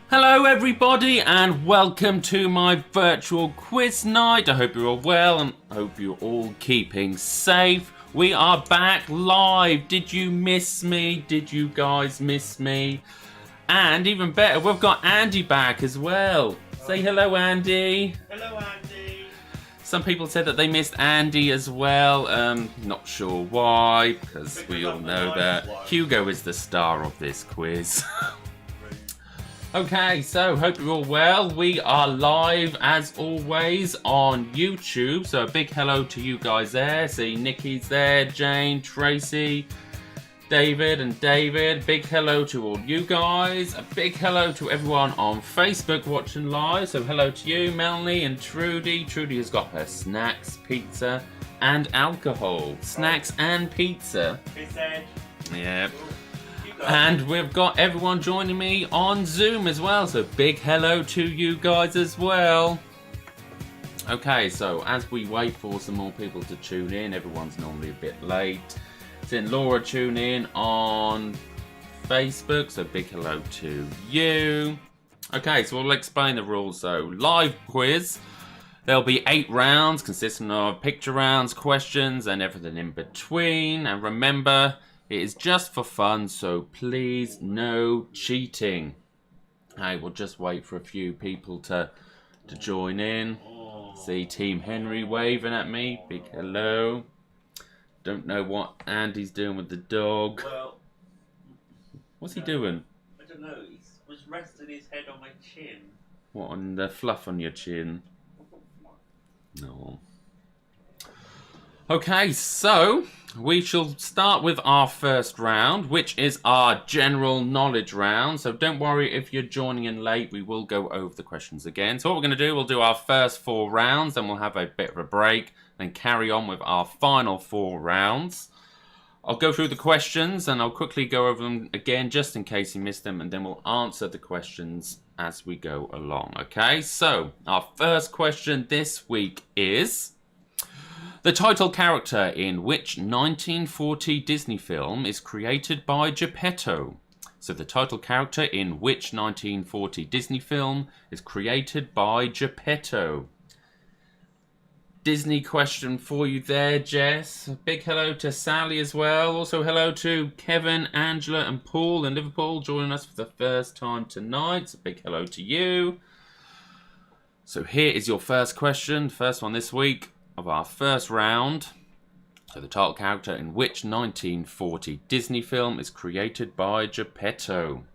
Hello everybody and welcome to my virtual quiz night. I hope you're all well and hope you're all keeping safe. We are back live. Did you miss me? Did you guys miss me? And even better, we've got Andy back as well. Say hello, Andy. Hello, Andy. Some people said that they missed Andy as well. Not sure why, because we all know that Hugo is the star of this quiz. Okay, so hope you're all well. We are live as always on YouTube. So a big hello to you guys there. See Nikki's there, Jane, Tracy, David and David. Big hello to all you guys. A big hello to everyone on Facebook watching live. So hello to you, Melanie and Trudy. Trudy has got her snacks, pizza and alcohol. Snacks and pizza. Yeah. And we've got everyone joining me on Zoom as well, so big hello to you guys as well. Okay, so as we wait for some more people to tune in, everyone's normally a bit late. Seeing Laura tune in on Facebook, so big hello to you. Okay, so we'll explain the rules. So, live quiz. There'll be 8 rounds consisting of picture rounds, questions, and everything in between. And remember, it is just for fun, so please, no cheating. I will just wait for a few people to join in. See Team Henry waving at me. Big hello. Don't know what Andy's doing with the dog. Well, what's he doing? I don't know. He was resting his head on my chin. What, on the fluff on your chin? No. Okay, so we shall start with our first round, which is our general knowledge round. So don't worry if you're joining in late, we will go over the questions again. So what we're going to do, we'll do our first 4 rounds, then we'll have a bit of a break, then carry on with our final 4 rounds. I'll go through the questions and I'll quickly go over them again just in case you missed them, and then we'll answer the questions as we go along. Okay, so our first question this week is: the title character in which 1940 Disney film is created by Geppetto? So the title character in which 1940 Disney film is created by Geppetto? Disney question for you there, Jess. A big hello to Sally as well. Also hello to Kevin, Angela and Paul in Liverpool joining us for the first time tonight. So big hello to you. So here is your first question, first one this week of our first round. So the title character in which 1940 Disney film is created by Geppetto?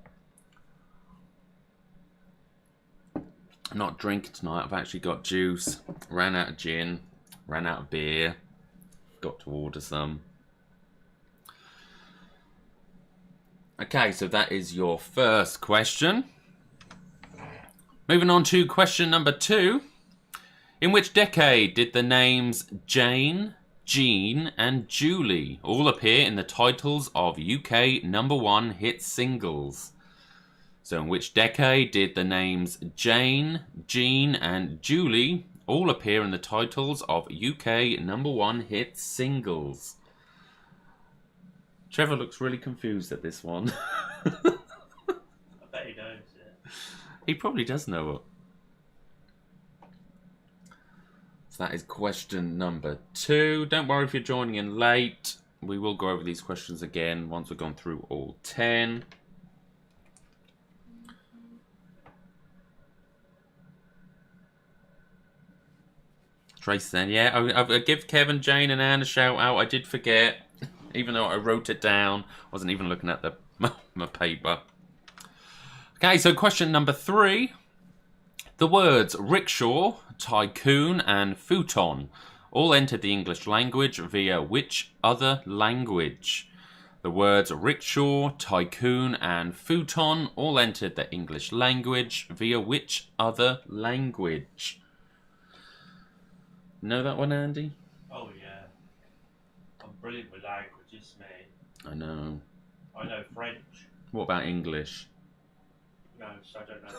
I'm not drinking tonight, I've actually got juice. Ran out of gin, ran out of beer. Got to order some. Okay, so that is your first question. Moving on to question number 2. In which decade did the names Jane, Jean and Julie all appear in the titles of UK #1 hit singles? So in which decade did the names Jane, Jean and Julie all appear in the titles of UK #1 hit singles? Trevor looks really confused at this one. I bet he knows it. He probably does know it. So that is question number 2. Don't worry if you're joining in late. We will go over these questions again once we've gone through all 10. Trace then, yeah, I'll give Kevin, Jane and Anne a shout out. I did forget, even though I wrote it down. Wasn't even looking at the my paper. Okay, so question number 3. The words rickshaw, tycoon and futon all entered the English language via which other language? The words rickshaw, tycoon and futon all entered the English language via which other language? Know that one, Andy? Oh, yeah. I'm brilliant with languages, mate. I know. I know French. What about English? No, so I don't know that.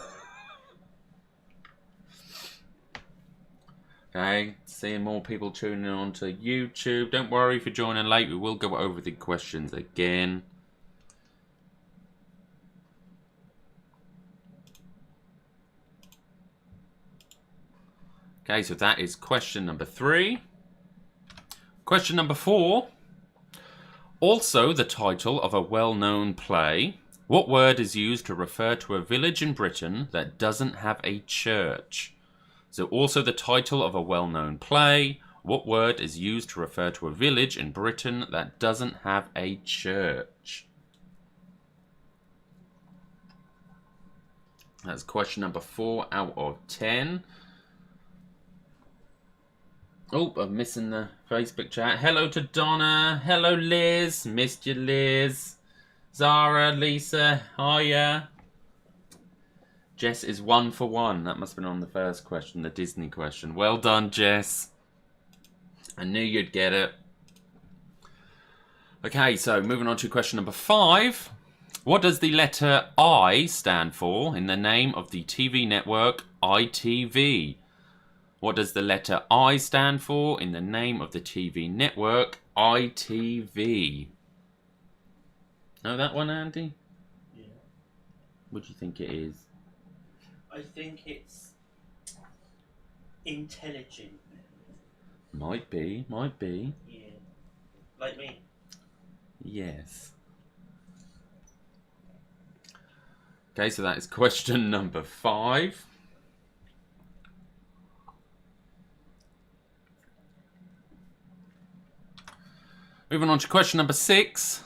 Okay, seeing more people tuning in onto YouTube. Don't worry if you're joining late, we will go over the questions again. Okay, so that is question number 3. Question number 4. Also the title of a well-known play. What word is used to refer to a village in Britain that doesn't have a church? So also the title of a well-known play. What word is used to refer to a village in Britain that doesn't have a church? That's question number 4 out of 10. Oh, I'm missing the Facebook chat. Hello to Donna. Hello, Liz. Missed you, Liz. Zara, Lisa, hiya. Jess is 1 for 1. That must have been on the first question, the Disney question. Well done, Jess. I knew you'd get it. Okay, so moving on to question number 5. What does the letter I stand for in the name of the TV network ITV? What does the letter I stand for in the name of the TV network ITV? Know that one, Andy? Yeah. What do you think it is? I think it's intelligent. Might be, might be. Yeah. Like me. Yes. Okay, so that is question number 5. Moving on to question number 6.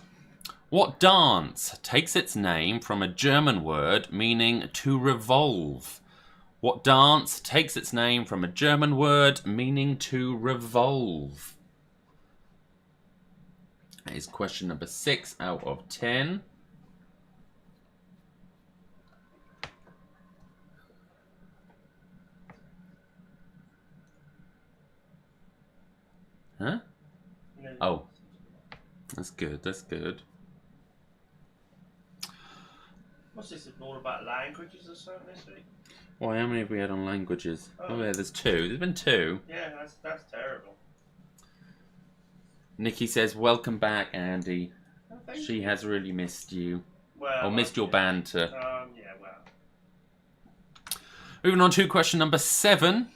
What dance takes its name from a German word meaning to revolve? What dance takes its name from a German word meaning to revolve? That is question number 6 out of 10. Huh? No. Oh. That's good, that's good. What's this? All about languages or something this week? Why, how many have we had on languages? Oh. Oh yeah, there's 2. There's been 2. Yeah, that's terrible. Nikki says, welcome back, Andy. Oh, thank She you. has really missed you. Well, Or missed your banter. Yeah, well. Moving on to question number 7.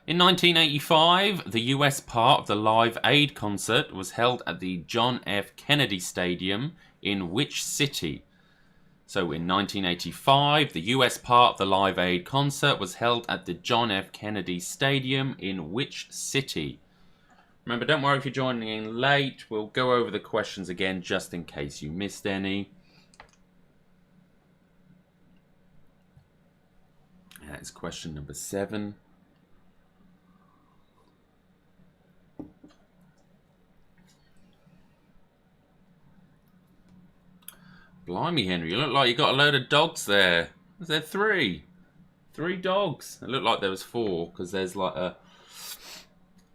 In 1985, the US part of the Live Aid concert was held at the John F. Kennedy Stadium in which city? So in 1985, the US part of the Live Aid concert was held at the John F. Kennedy Stadium in which city? Remember, don't worry if you're joining in late. We'll go over the questions again just in case you missed any. That's question number 7. Blimey, Henry, you look like you got a load of dogs there. Is there 3? 3 dogs. It looked like there was 4 because there's like a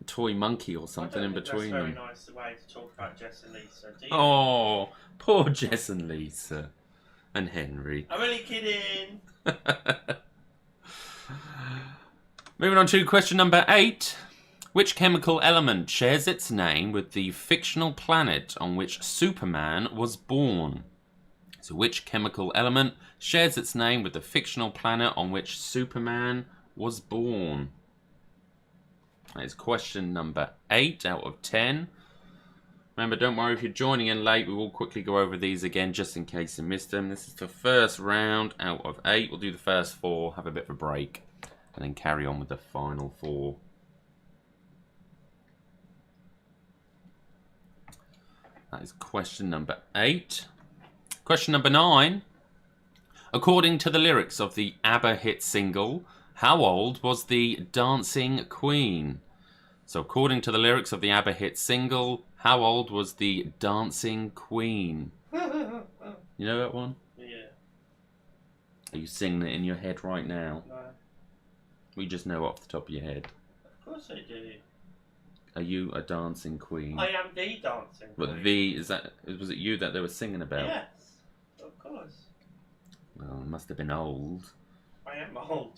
toy monkey or something in between them. That's very nice way to talk about Jess and Lisa. Do you? Oh, poor Jess and Lisa. And Henry. I'm only kidding. Moving on to question number 8. Which chemical element shares its name with the fictional planet on which Superman was born? So which chemical element shares its name with the fictional planet on which Superman was born? That is question number 8 out of 10. Remember, don't worry if you're joining in late. We will quickly go over these again just in case you missed them. This is the first round out of 8. We'll do the first 4, have a bit of a break, and then carry on with the final 4. That is question number 8. Question number 9. According to the lyrics of the ABBA hit single, how old was the dancing queen? So according to the lyrics of the ABBA hit single, how old was the dancing queen? You know that one? Yeah. Are you singing it in your head right now? No. We just know off the top of your head. Of course I do. Are you a dancing queen? I am the dancing queen. But was it you that they were singing about? Yes. Of course. Well, it must have been old. I am old.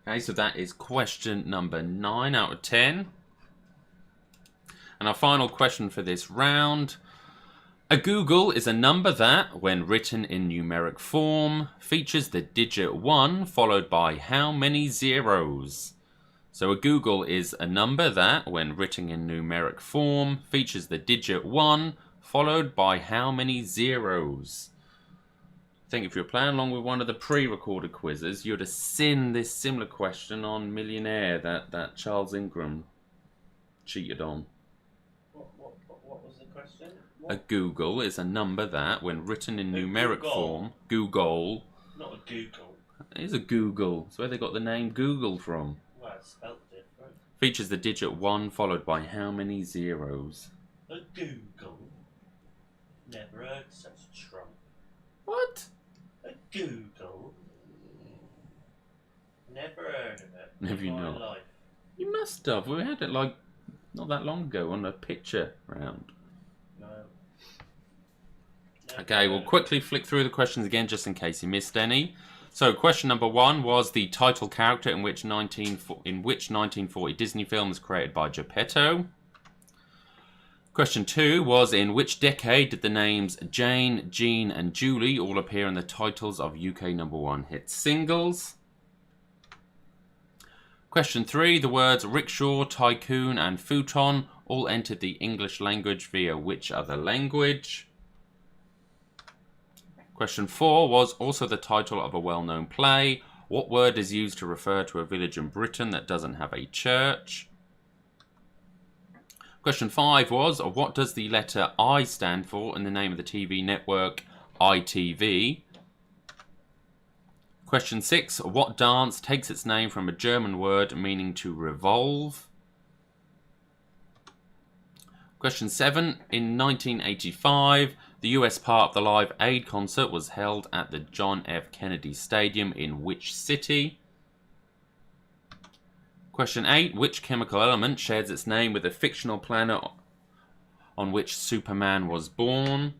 Okay, so that is question number 9 out of 10. And our final question for this round. A googol is a number that, when written in numeric form, features the digit 1 followed by how many zeros? So a googol is a number that, when written in numeric form, features the digit 1 followed by how many zeros? I think if you're playing along with one of the pre-recorded quizzes, you'd have seen this similar question on Millionaire that Charles Ingram cheated on. What was the question? A googol is a number that, when written in numeric form, googol. Not a Google. It is a googol. It's where they got the name Google from. Well, it's spelled different. Features the digit 1 followed by how many zeros? A Google. Never heard such trump. What? A Google. Never heard of it. Have you in my not? life. You must have. We had it like not that long ago on a picture round. No. Okay, we'll quickly flick through the questions again just in case you missed any. So question number 1 was the title character in which 1940 Disney film was created by Geppetto. Question 2 was in which decade did the names Jane, Jean and Julie all appear in the titles of UK #1 hit singles? Question 3, the words rickshaw, tycoon and futon all entered the English language via which other language? Question 4 was also the title of a well-known play. What word is used to refer to a village in Britain that doesn't have a church? Question 5 was, what does the letter I stand for in the name of the TV network ITV? Question 6, what dance takes its name from a German word meaning to revolve? Question 7, in 1985, the US part of the Live Aid concert was held at the John F. Kennedy Stadium in which city? Question 8, which chemical element shares its name with the fictional planet on which Superman was born?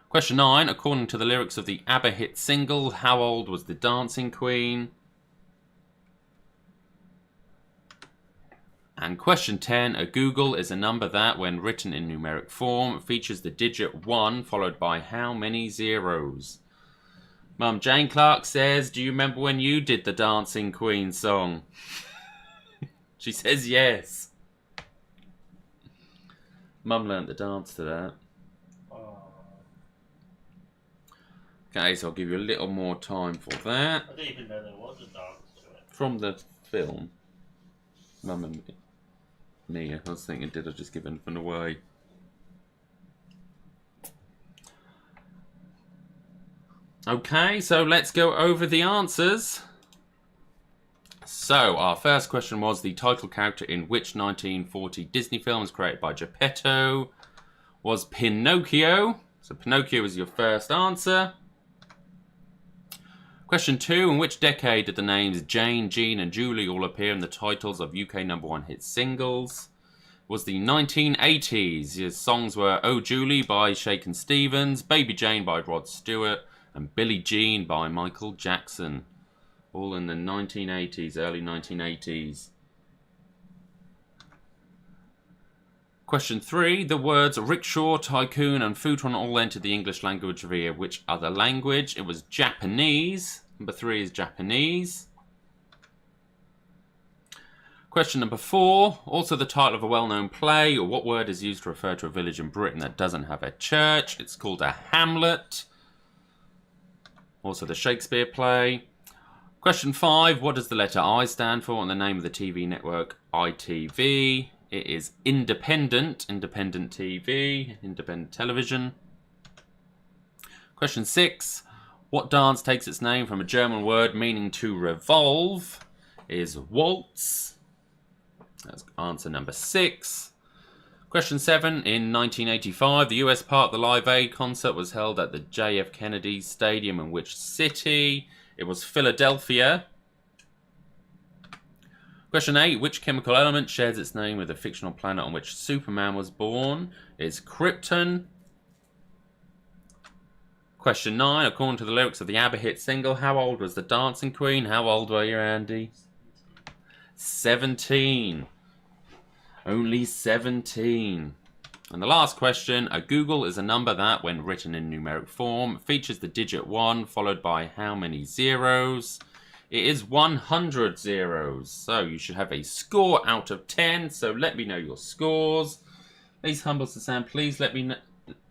Question 9, according to the lyrics of the ABBA hit single, how old was the Dancing Queen? And question 10, a googol is a number that, when written in numeric form, features the digit 1 followed by how many zeros? Mum, Jane Clark says, do you remember when you did the Dancing Queen song? She says yes. Mum learnt the dance to that. Okay, so I'll give you a little more time for that. I didn't even know there was a dance to it. From the film. Mum and Mia. I was thinking, did I just give anything away? Okay, so let's go over the answers. So, our first question was the title character in which 1940 Disney film was created by Geppetto was Pinocchio. So Pinocchio was your first answer. Question 2, in which decade did the names Jane, Jean and Julie all appear in the titles of UK #1 hit singles? It was the 1980s. Your songs were Oh Julie by Shakin' Stevens, Baby Jane by Rod Stewart and Billie Jean by Michael Jackson. All in the 1980s, early 1980s. Question 3, the words rickshaw, tycoon and futon all entered the English language via which other language? It was Japanese. Number 3 is Japanese. Question number 4, also the title of a well-known play. What word is used to refer to a village in Britain that doesn't have a church? It's called a hamlet. Also the Shakespeare play. Question 5, what does the letter I stand for and the name of the TV network ITV? It is independent TV, independent television. Question 6, what dance takes its name from a German word meaning to revolve? Is waltz. That's answer number 6. Question 7, in 1985, the US part of the Live Aid concert was held at the JF Kennedy Stadium in which city? It was Philadelphia. Question 8, which chemical element shares its name with the fictional planet on which Superman was born? It's Krypton. Question 9, according to the lyrics of the ABBA hit single, how old was the Dancing Queen? How old were you, Andy? 17. Only 17. And the last question, a googol is a number that, when written in numeric form, features the digit 1 followed by how many zeros? It is 100 zeros. So you should have a score out of 10. So let me know your scores. Please humble to Sam. Please let me know.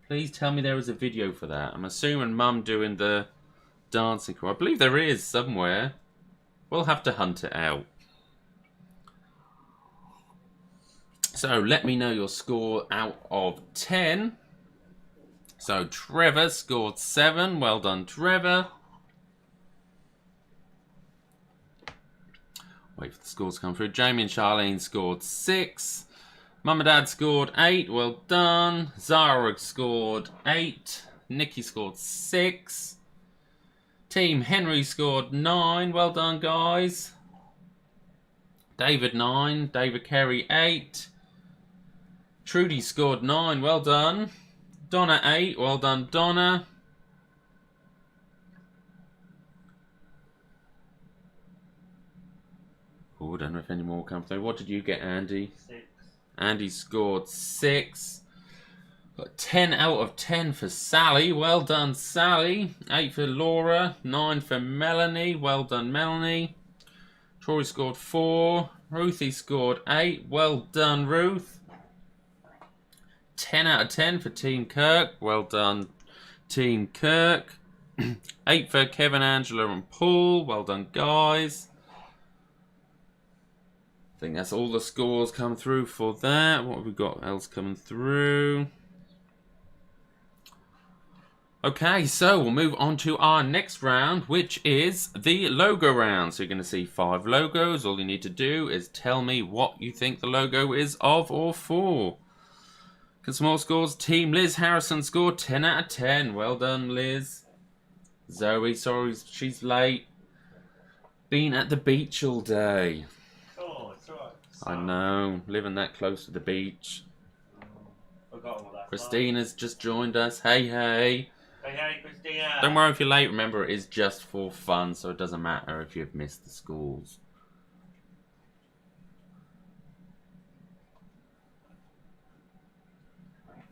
Please tell me there is a video for that. I'm assuming Mum doing the dancing crew. I believe there is somewhere. We'll have to hunt it out. So let me know your score out of 10. So Trevor scored 7. Well done, Trevor. Wait for the scores to come through. Jamie and Charlene scored 6. Mum and Dad scored 8. Well done. Zara scored 8. Nikki scored 6. Team Henry scored 9. Well done, guys. David 9. David Carey 8. Trudy scored 9. Well done. Donna 8. Well done, Donna. Oh, I don't know if any more come through. What did you get, Andy? 6. Andy scored 6. Got 10 out of 10 for Sally. Well done, Sally. 8 for Laura. 9 for Melanie. Well done, Melanie. Troy scored 4. Ruthie scored 8. Well done, Ruth. 10 out of 10 for Team Kirk. Well done, Team Kirk. 8 for Kevin, Angela, and Paul. Well done, guys. I think that's all the scores come through for that. What have we got else coming through? Okay, so we'll move on to our next round, which is the logo round. So you're going to see 5 logos. All you need to do is tell me what you think the logo is of or for. Small scores. Team Liz Harrison scored 10 out of 10. Well done, Liz. Zoe, sorry she's late. Been at the beach all day. Oh, it's alright. I know, living that close to the beach. Forgot all that. Christina's just joined us. Hey, hey. Hey, Christina. Don't worry if you're late. Remember, it is just for fun, so it doesn't matter if you've missed the schools.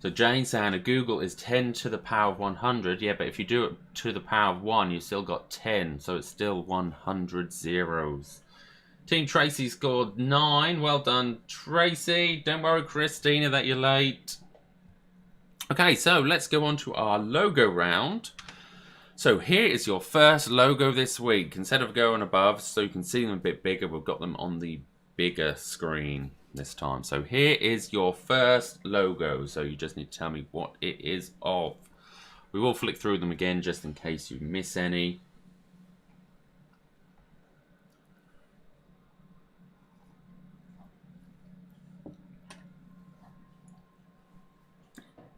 So Jane saying a Google is 10 to the power of 100. Yeah, but if you do it to the power of 1, you still got 10. So it's still 100 zeros. Team Tracy scored 9. Well done, Tracy. Don't worry, Christina, that you're late. Okay, so let's go on to our logo round. So here is your first logo this week. Instead of going above so you can see them a bit bigger, we've got them on the bigger screen this time. So here is your first logo. So you just need to tell me what it is of. We will flick through them again just in case you miss any.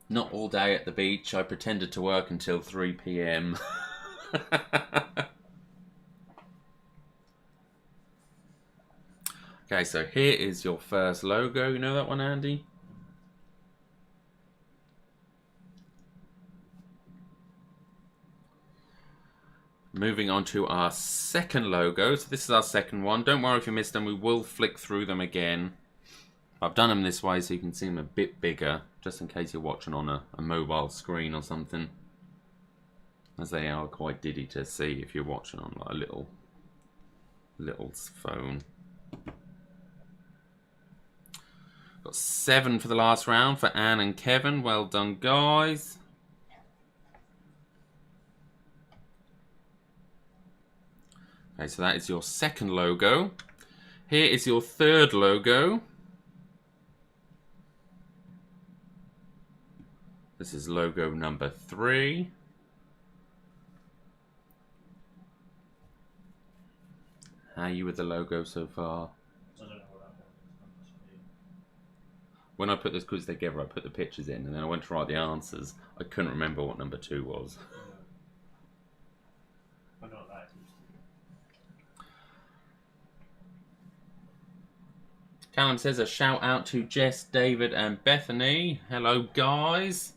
Not all day at the beach. I pretended to work until 3 p.m. Okay, so here is your first logo. You know that one, Andy? Moving on to our second logo. So this is our second one. Don't worry if you missed them. We will flick through them again. I've done them this way so you can see them a bit bigger, just in case you're watching on a mobile screen or something. As they are quite diddy to see if you're watching on like a little phone. Got 7 for the last round for Anne and Kevin. Well done, guys. Okay, so that is your second logo. Here is your third logo. This is logo number 3. How are you with the logo so far? I don't know what that was. When I put this quiz together, I put the pictures in, and then I went to write the answers. I couldn't remember what number 2 was. I got that. Callum says a shout out to Jess, David, and Bethany. Hello, guys.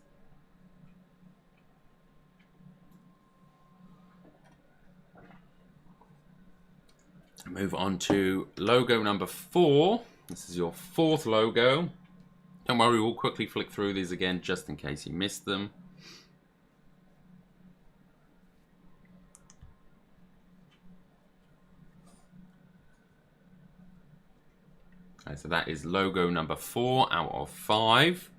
Move on to logo number 4. This is your fourth logo. Don't worry, we'll quickly flick through these again just in case you missed them. Okay, so that is logo number 4 out of 5.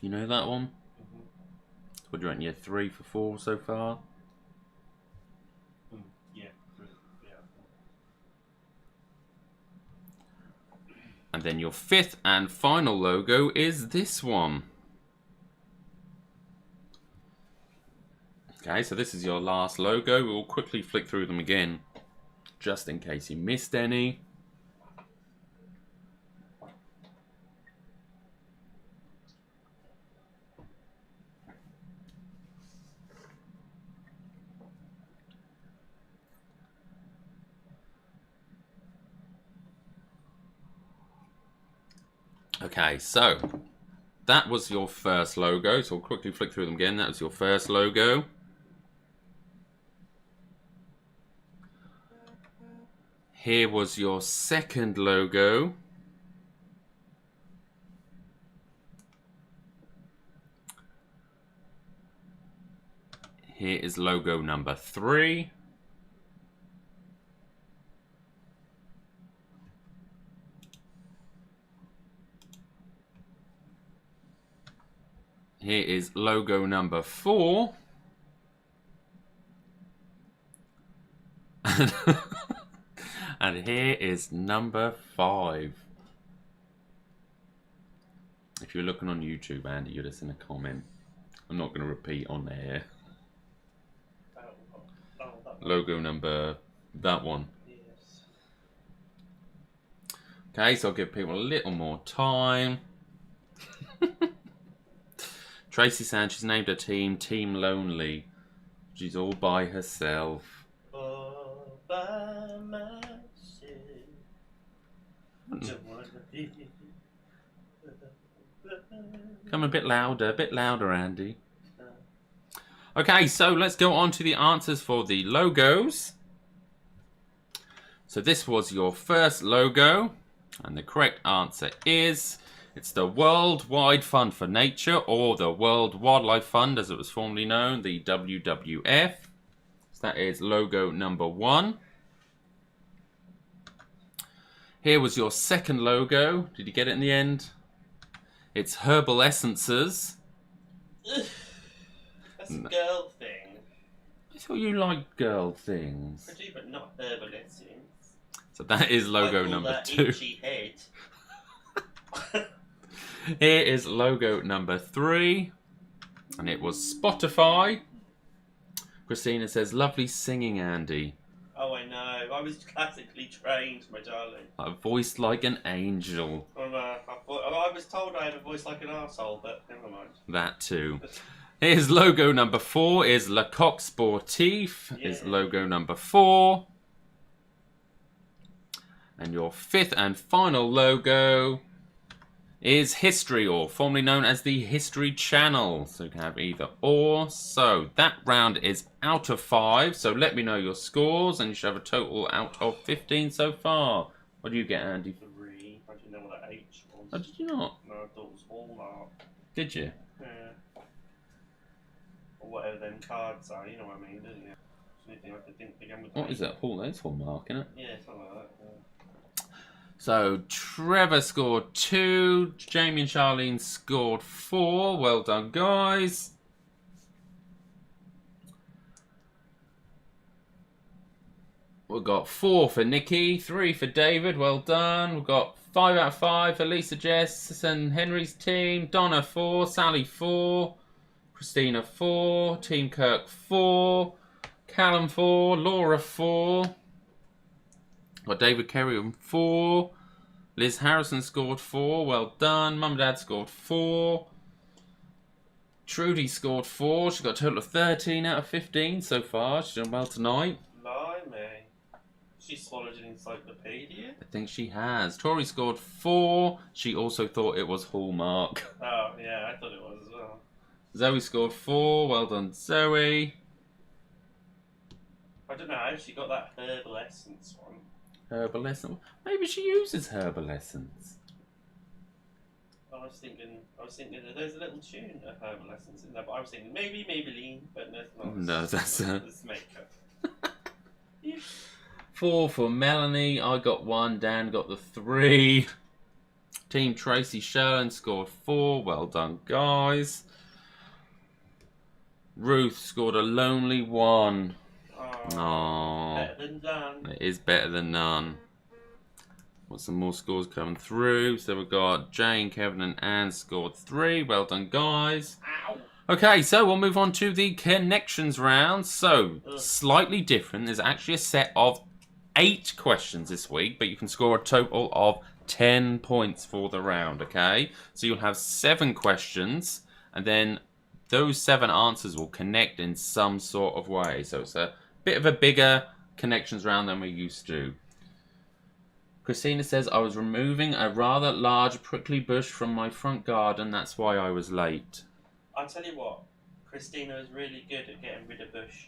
You know that one? Mm-hmm. What do you reckon? Yeah, 3 for 4 so far? Yeah. And then your 5th and final logo is this one. Okay, so this is your last logo. We'll quickly flick through them again, just in case you missed any. Okay, so that was your first logo. So we'll quickly flick through them again. That was your first logo. Here was your second logo. Here is logo number 3. Here is logo number 4. And here is number 5. If you're looking on YouTube, Andy, you'd have seen a comment. I'm not going to repeat on air. Logo number, that one. Yes. Okay, so I'll give people a little more time. Tracy Sanchez named her team Team Lonely. She's all by herself. All by myself. Don't wanna be. Come a bit louder, Andy. Okay, so let's go on to the answers for the logos. So this was your first logo, and the correct answer is it's the Worldwide Fund for Nature, or the World Wildlife Fund as it was formerly known, the WWF. So that is logo number 1. Here was your second logo. Did you get it in the end? It's Herbal Essences. That's a girl thing. I thought you liked girl things. I do, but not herbal essence. So that is logo I call number that 2. Itchy head. Here is logo number 3. And it was Spotify. Christina says, lovely singing, Andy. Oh, I know. I was classically trained, my darling. A voice like an angel. I was told I had a voice like an arsehole, but never mind. That too. Here's logo number 4 is Le Coq Sportif. Yeah. Is logo number 4. And your 5th and final logo is History, or formerly known as the History Channel. So you can have either or. So that round is out of 5. So let me know your scores, and you should have a total out of 15 so far. What do you get, Andy? 3. I didn't know what that H was. Oh, did you not? No, I thought it was Hallmark. Did you? Yeah. Or whatever them cards are, you know what I mean, don't you? Anything I could think began with What is that? That's Hallmark, isn't it? Yeah, something like that. Yeah. So Trevor scored 2. Jamie and Charlene scored 4. Well done, guys. We've got 4 for Nikki, 3 for David. Well done. We've got 5 out of 5 for Lisa, Jess and Henry's team. Donna 4, Sally 4, Christina 4, Team Kirk 4, Callum 4, Laura 4. Got David Kerry on 4. Liz Harrison scored 4. Well done. Mum and Dad scored 4. Trudy scored 4. She got a total of 13 out of 15 so far. She's done well tonight. Blimey. She swallowed an encyclopedia? I think she has. Tori scored 4. She also thought it was Hallmark. Oh, yeah, I thought it was as well. Zoe scored 4. Well done, Zoe. I don't know how she got that herbal essence one. Herbal essence. Maybe she uses herbal essence. I was thinking that there's a little tune of Herbal Essence in there, but I was thinking maybe Maybelline, but that's not. No, that's it's makeup. 4 for Melanie. I got 1. Dan got the 3. Team Tracy Sherlin scored 4. Well done, guys. Ruth scored a lonely 1. Oh, better than none. It is better than none. Got some more scores coming through. So we've got Jane, Kevin, and Anne scored 3. Well done, guys. Ow. Okay, so we'll move on to the connections round. So, slightly different. There's actually a set of 8 questions this week, but you can score a total of 10 points for the round, okay? So you'll have 7 questions, and then those 7 answers will connect in some sort of way. So it's a bit of a bigger connections round than we're used to. Christina says, I was removing a rather large prickly bush from my front garden. That's why I was late. I'll tell you what, Christina is really good at getting rid of bush.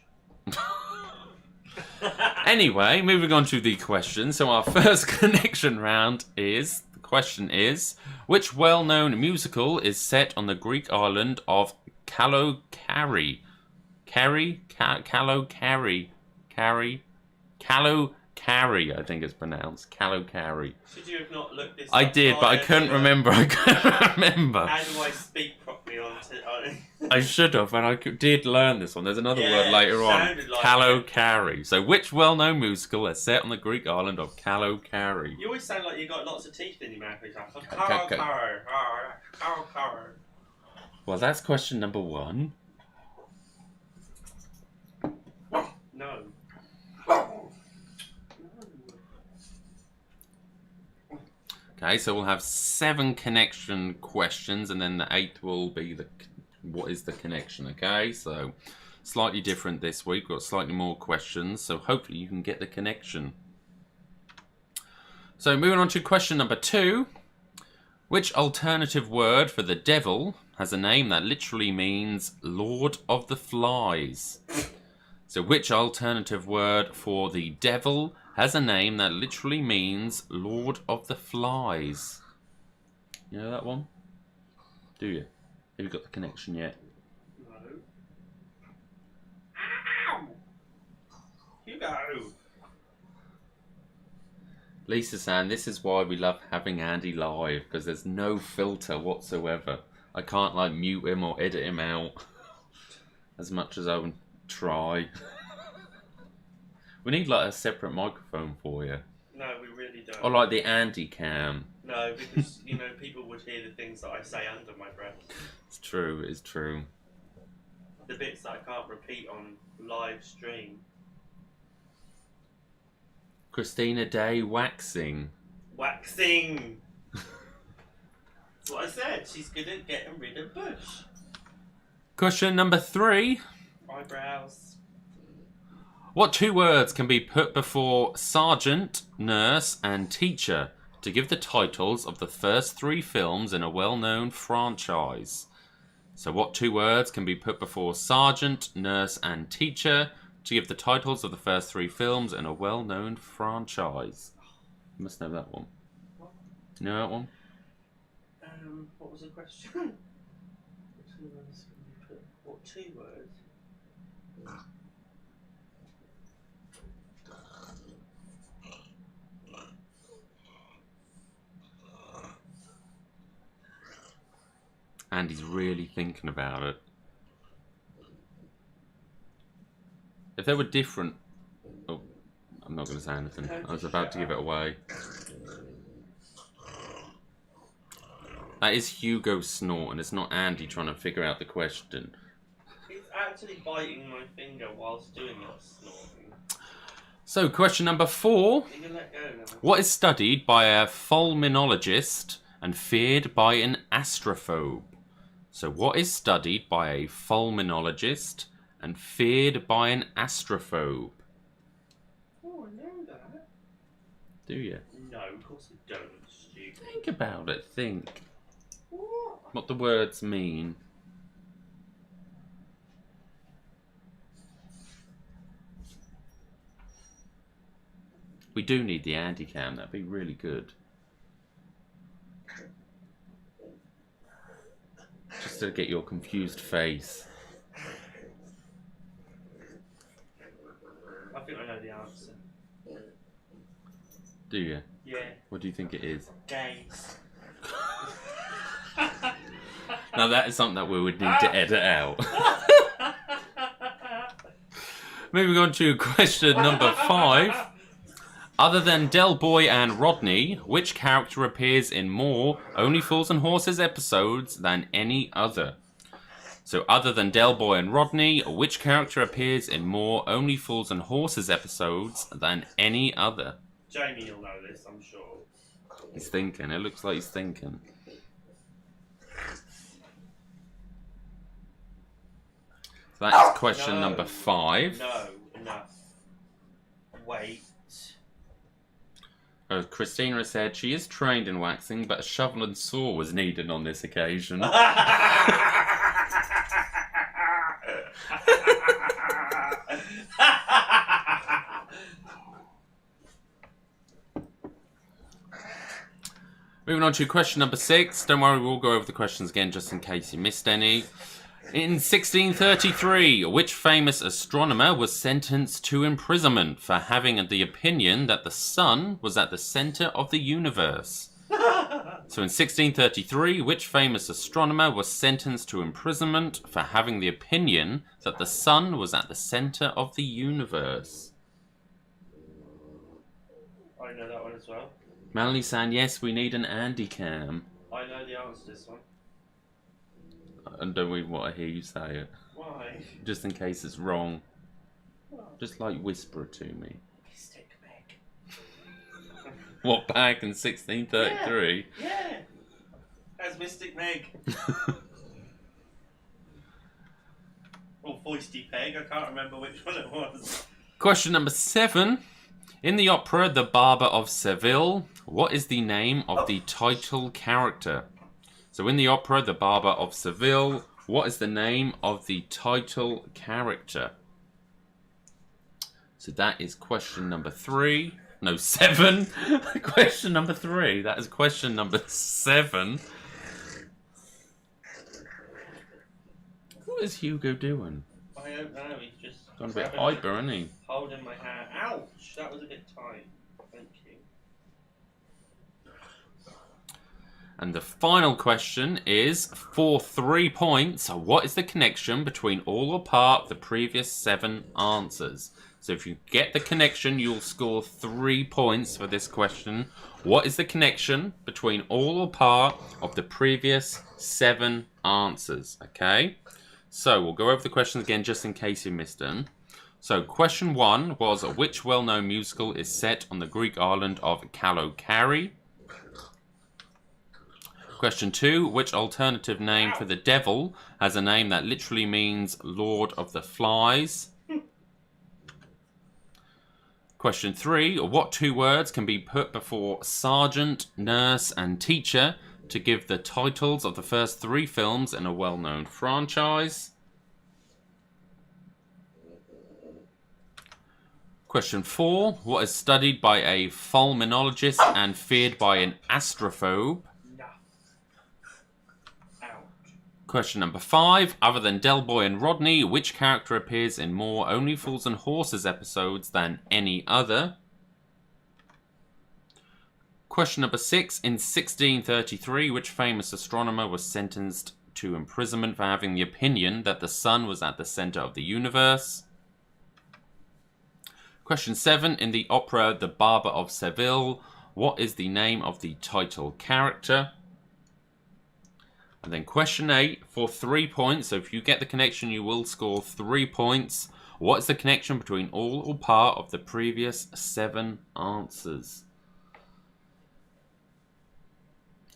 Anyway, moving on to the question. So our first connection round is, the question is, which well-known musical is set on the Greek island of Kalokari? Kalokari, I think it's pronounced. Kalokari. Should you have not looked this up? I did, but I couldn't remember. I couldn't remember. How do I speak properly on I should have, and I did learn this one. There's another word later on. Like Kalokari. So, which well-known musical is set on the Greek island of Kalokari? You always sound like you've got lots of teeth in your mouth. It's like, Well, that's question number 1. No. Okay, so we'll have 7 connection questions, and then the 8th will be the what is the connection, okay? So, slightly different this week. We've got slightly more questions, so hopefully you can get the connection. So, moving on to question number 2. Which alternative word for the devil has a name that literally means Lord of the Flies? So, which alternative word for the devil has a name that literally means Lord of the Flies? You know that one? Do you? Have you got the connection yet? No. Ow! Hugo! Lisa saying this is why we love having Andy live, because there's no filter whatsoever. I can't like mute him or edit him out as much as I would try. We need like a separate microphone for you. No, we really don't. Or like the Andy cam. No, because, you know, people would hear the things that I say under my breath. It's true, it's true. The bits that I can't repeat on live stream. Christina Day waxing. Waxing! That's what I said. She's good at getting rid of bush. Question number 3. Eyebrows. What 2 words can be put before sergeant, nurse, and teacher to give the titles of the first 3 films in a well-known franchise? So what 2 words can be put before sergeant, nurse, and teacher to give the titles of the first 3 films in a well-known franchise? You must know that one. What? You know that one? What was the question? What 2 words? Andy's really thinking about it. If they were different... Oh, I'm not going to say anything. I was about to give it away. That is Hugo snorting. It's not Andy trying to figure out the question. He's actually biting my finger whilst doing that snorting. So, question number 4. You can let go now. What is studied by a fulminologist and feared by an astrophobe? So, what is studied by a fulminologist and feared by an astrophobe? Oh, I know that. Do you? No, of course I don't, stupid. Think about it. Think. What? What the words mean. We do need the Andy cam. That'd be really good. Just to get your confused face. I think I know the answer. Do you? Yeah. What do you think it is? Games. Now that is something that we would need to edit out. Moving on to question number 5. Other than Del Boy and Rodney, which character appears in more Only Fools and Horses episodes than any other? So other than Del Boy and Rodney, which character appears in more Only Fools and Horses episodes than any other? Jamie will know this, I'm sure. He's thinking. It looks like he's thinking. So that is question number 5. No, enough. Wait. Christina said she is trained in waxing, but a shovel and saw was needed on this occasion. Moving on to question number 6. Don't worry, we'll go over the questions again just in case you missed any. In 1633, which famous astronomer was sentenced to imprisonment for having the opinion that the sun was at the centre of the universe? So in 1633, which famous astronomer was sentenced to imprisonment for having the opinion that the sun was at the centre of the universe? I know that one as well. Melanie saying, yes, we need an Andy cam. I know the answer to this one. And don't we want to hear you say it? Why? Just in case it's wrong. Well, Just like whisper it to me. Mystic Meg. What, back in 1633? Yeah. That's Mystic Meg. Or Foisty Peg, I can't remember which one it was. Question number 7. In the opera The Barber of Seville, what is the name of the title character? So in the opera The Barber of Seville, what is the name of the title character? So that is question number 3. No, 7. Question number 3. That is question number 7. What is Hugo doing? I don't know, he's just Gone a bit hyper, isn't he? holding my hair. Ouch! That was a bit tight. Thank you. And the final question is, for 3 points, what is the connection between all or part of the previous 7 answers? So if you get the connection, you'll score 3 points for this question. What is the connection between all or part of the previous 7 answers? Okay, so we'll go over the questions again just in case you missed them. So question 1 was, which well-known musical is set on the Greek island of Kalokairi? Question 2, which alternative name for the devil has a name that literally means Lord of the Flies? Question 3, what 2 words can be put before sergeant, nurse and teacher to give the titles of the first 3 films in a well-known franchise? Question 4, what is studied by a fulminologist and feared by an astrophobe? Question number 5. Other than Del Boy and Rodney, which character appears in more Only Fools and Horses episodes than any other? Question number 6. In 1633, which famous astronomer was sentenced to imprisonment for having the opinion that the sun was at the centre of the universe? Question 7. In the opera The Barber of Seville, what is the name of the title character? And then question 8 for 3 points. So if you get the connection, you will score 3 points. What is the connection between all or part of the previous 7 answers?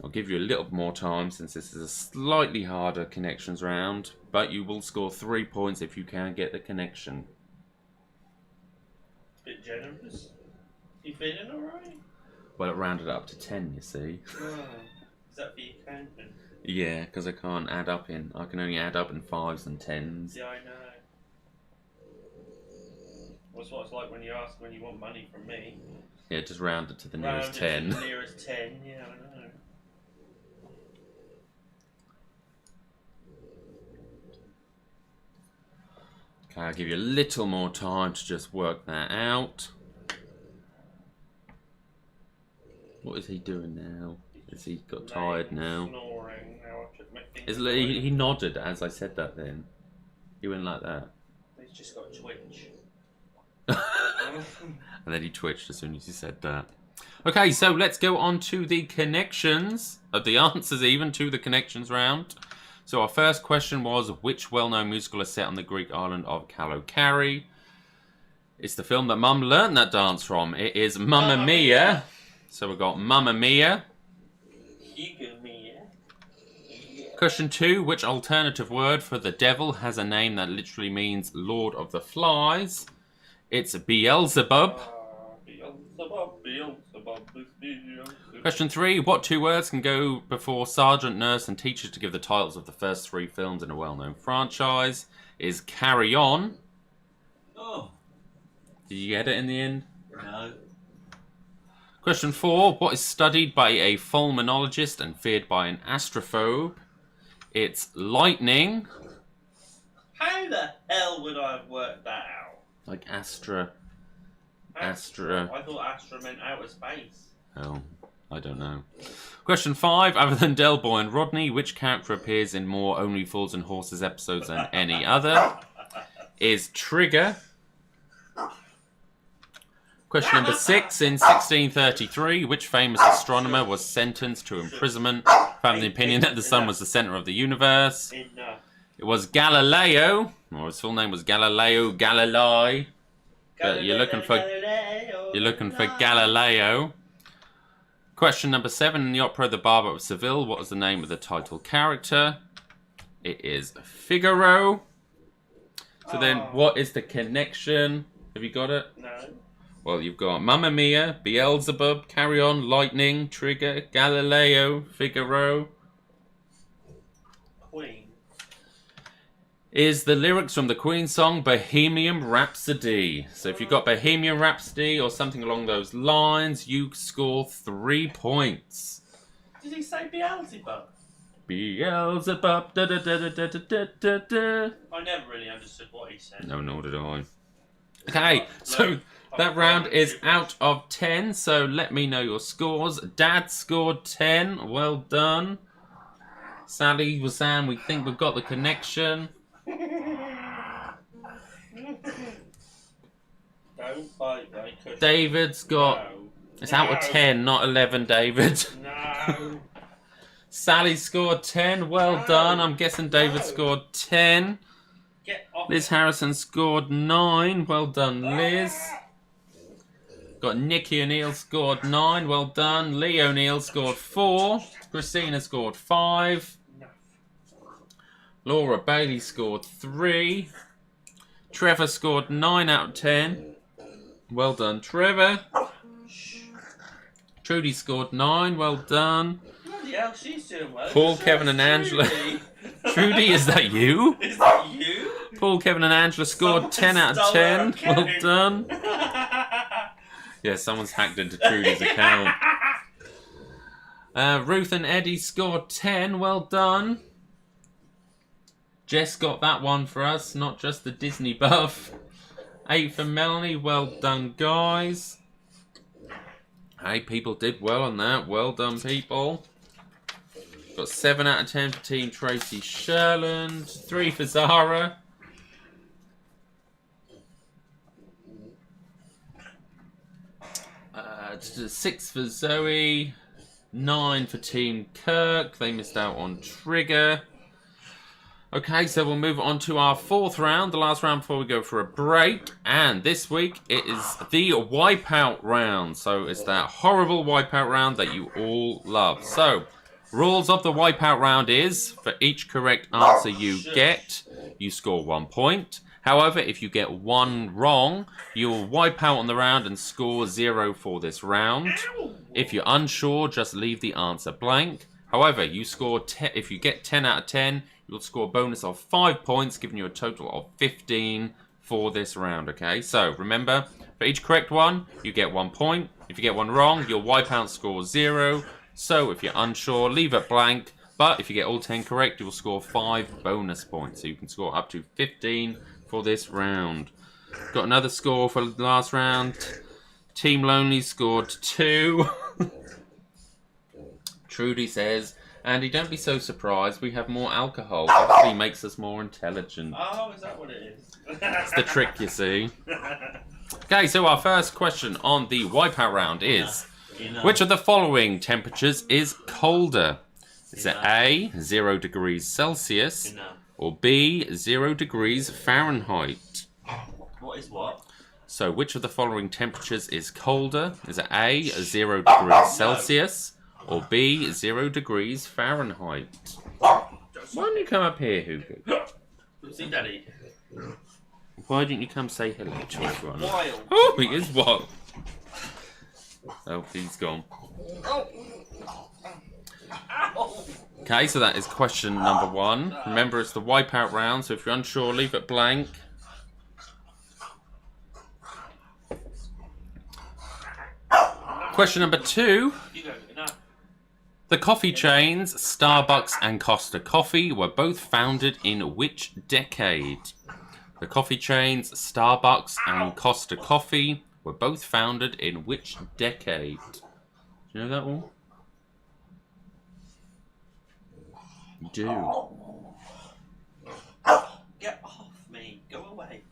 I'll give you a little more time since this is a slightly harder connections round, but you will score 3 points if you can get the connection. Bit generous. You feeling alright? Well, it rounded up to 10, you see. Oh, is that for your accountant? Yeah, because I can't add up in. I can only add up in 5s and 10s. Yeah, I know. That's what it's like when you ask when you want money from me. Yeah, just round it to the Round nearest it 10. to the nearest 10, yeah, I know. Okay, I'll give you a little more time to just work that out. What is he doing now? Has he got tired now? Snoring. Now I've took my Is, finger he nodded as I said that then. He went like that. He's just got a twitch. And then he twitched as soon as he said that. Okay, so let's go on to the connections. The answers even to the connections round. So our first question was, which well-known musical is set on the Greek island of Kalokari? It's the film that Mum learned that dance from. It is Mamma Mia. So we've got Mamma Mia. Question 2, which alternative word for the devil has a name that literally means Lord of the Flies? It's Beelzebub. Question 3, what 2 words can go before sergeant, nurse and teacher to give the titles of the first 3 films in a well-known franchise? Is Carry On. Oh. Did you get it in the end? No. Question 4, what is studied by a fulminologist and feared by an astrophobe? It's lightning. How the hell would I have worked that out? Like Astra. I thought Astra meant outer space. Oh, I don't know. Question 5, other than Del Boy and Rodney, which character appears in more Only Fools and Horses episodes than any other? Is Trigger. Question number 6, in 1633, which famous astronomer was sentenced to imprisonment for the opinion that the sun was the centre of the universe? It was Galileo, or his full name was Galileo Galilei. But you're looking for Galileo. Question number 7, in the opera The Barber of Seville, what is the name of the title character? It is Figaro. So then, what is the connection? Have you got it? No. Well, you've got Mamma Mia, Beelzebub, Carry On, Lightning, Trigger, Galileo, Figaro. Queen. Is the lyrics from the Queen song Bohemian Rhapsody. So if you've got Bohemian Rhapsody or something along those lines, you score 3 points. Did he say Beelzebub? Beelzebub, da da da da da da da da. I never really understood what he said. No, nor did I. Okay, so that round is out of 10, so let me know your scores. Dad scored 10, well done. Sally was saying we think we've got the connection. Don't bite my cushion. David's got... No. It's out of 10, not 11, David. No. Sally scored 10, well done. I'm guessing David scored 10. Get off. Liz Harrison scored 9, well done, Liz. Got Nikki O'Neill scored 9, well done. Lee O'Neill scored 4. Christina scored 5. Laura Bailey scored 3. Trevor scored 9 out of 10. Well done, Trevor. Trudy scored 9, well done. Bloody hell, she's doing well. Paul, Kevin and Angela. Trudy, is that you? Is that you? Paul, Kevin and Angela scored 10 out of 10. Well done. Yeah, someone's hacked into Trudy's account. Ruth and Eddie scored 10. Well done. Jess got that one for us, not just the Disney buff. 8 for Melanie. Well done, guys. Hey, people did well on that. Well done, people. Got 7 out of 10 for Team Tracy Sherland. 3 for Zara. 6 for Zoe. 9 for Team Kirk. They missed out on Trigger. Okay, so we'll move on to our 4th round, the last round before we go for a break. And this week, it is the Wipeout round. So it's that horrible Wipeout round that you all love. So, rules of the Wipeout round is, for each correct answer you get, you score 1 point. However, if you get 1 wrong, you will wipe out on the round and score 0 for this round. If you're unsure, just leave the answer blank. However, you score if you get 10 out of 10, you'll score a bonus of 5 points, giving you a total of 15 for this round, okay? So, remember, For each correct one, you get 1 point. If you get one wrong, your wipeout score 0. So if you're unsure, leave it blank. But if you get all 10 correct, you will score 5 bonus points. So you can score up to 15 for this round. Got another score for the last round. Team Lonely scored 2. Trudy says, Andy, don't be so surprised. We have more alcohol. Obviously makes us more intelligent. Oh, is that what it is? It's the trick, you see. Okay, so our first question on the wipeout round is, which of the following temperatures is colder? Is it A, 0 degrees Celsius, or B, 0 degrees Fahrenheit? What is what? So which of the following temperatures is colder? Is it A, 0 degrees Celsius, or B, 0 degrees Fahrenheit? Why don't you come up here, Hugo? See, Daddy. Why didn't you come say hello to everyone? Wild. Oh, he is wild. Oh, he's gone. Okay, so that is question number 1. Remember, it's the wipeout round, so if you're unsure, leave it blank. Question number 2. The coffee chains Starbucks and Costa Coffee were both founded in which decade? The coffee chains Starbucks and Costa Coffee were both founded in which decade? Do you know that one? You do. Get off me. Go away.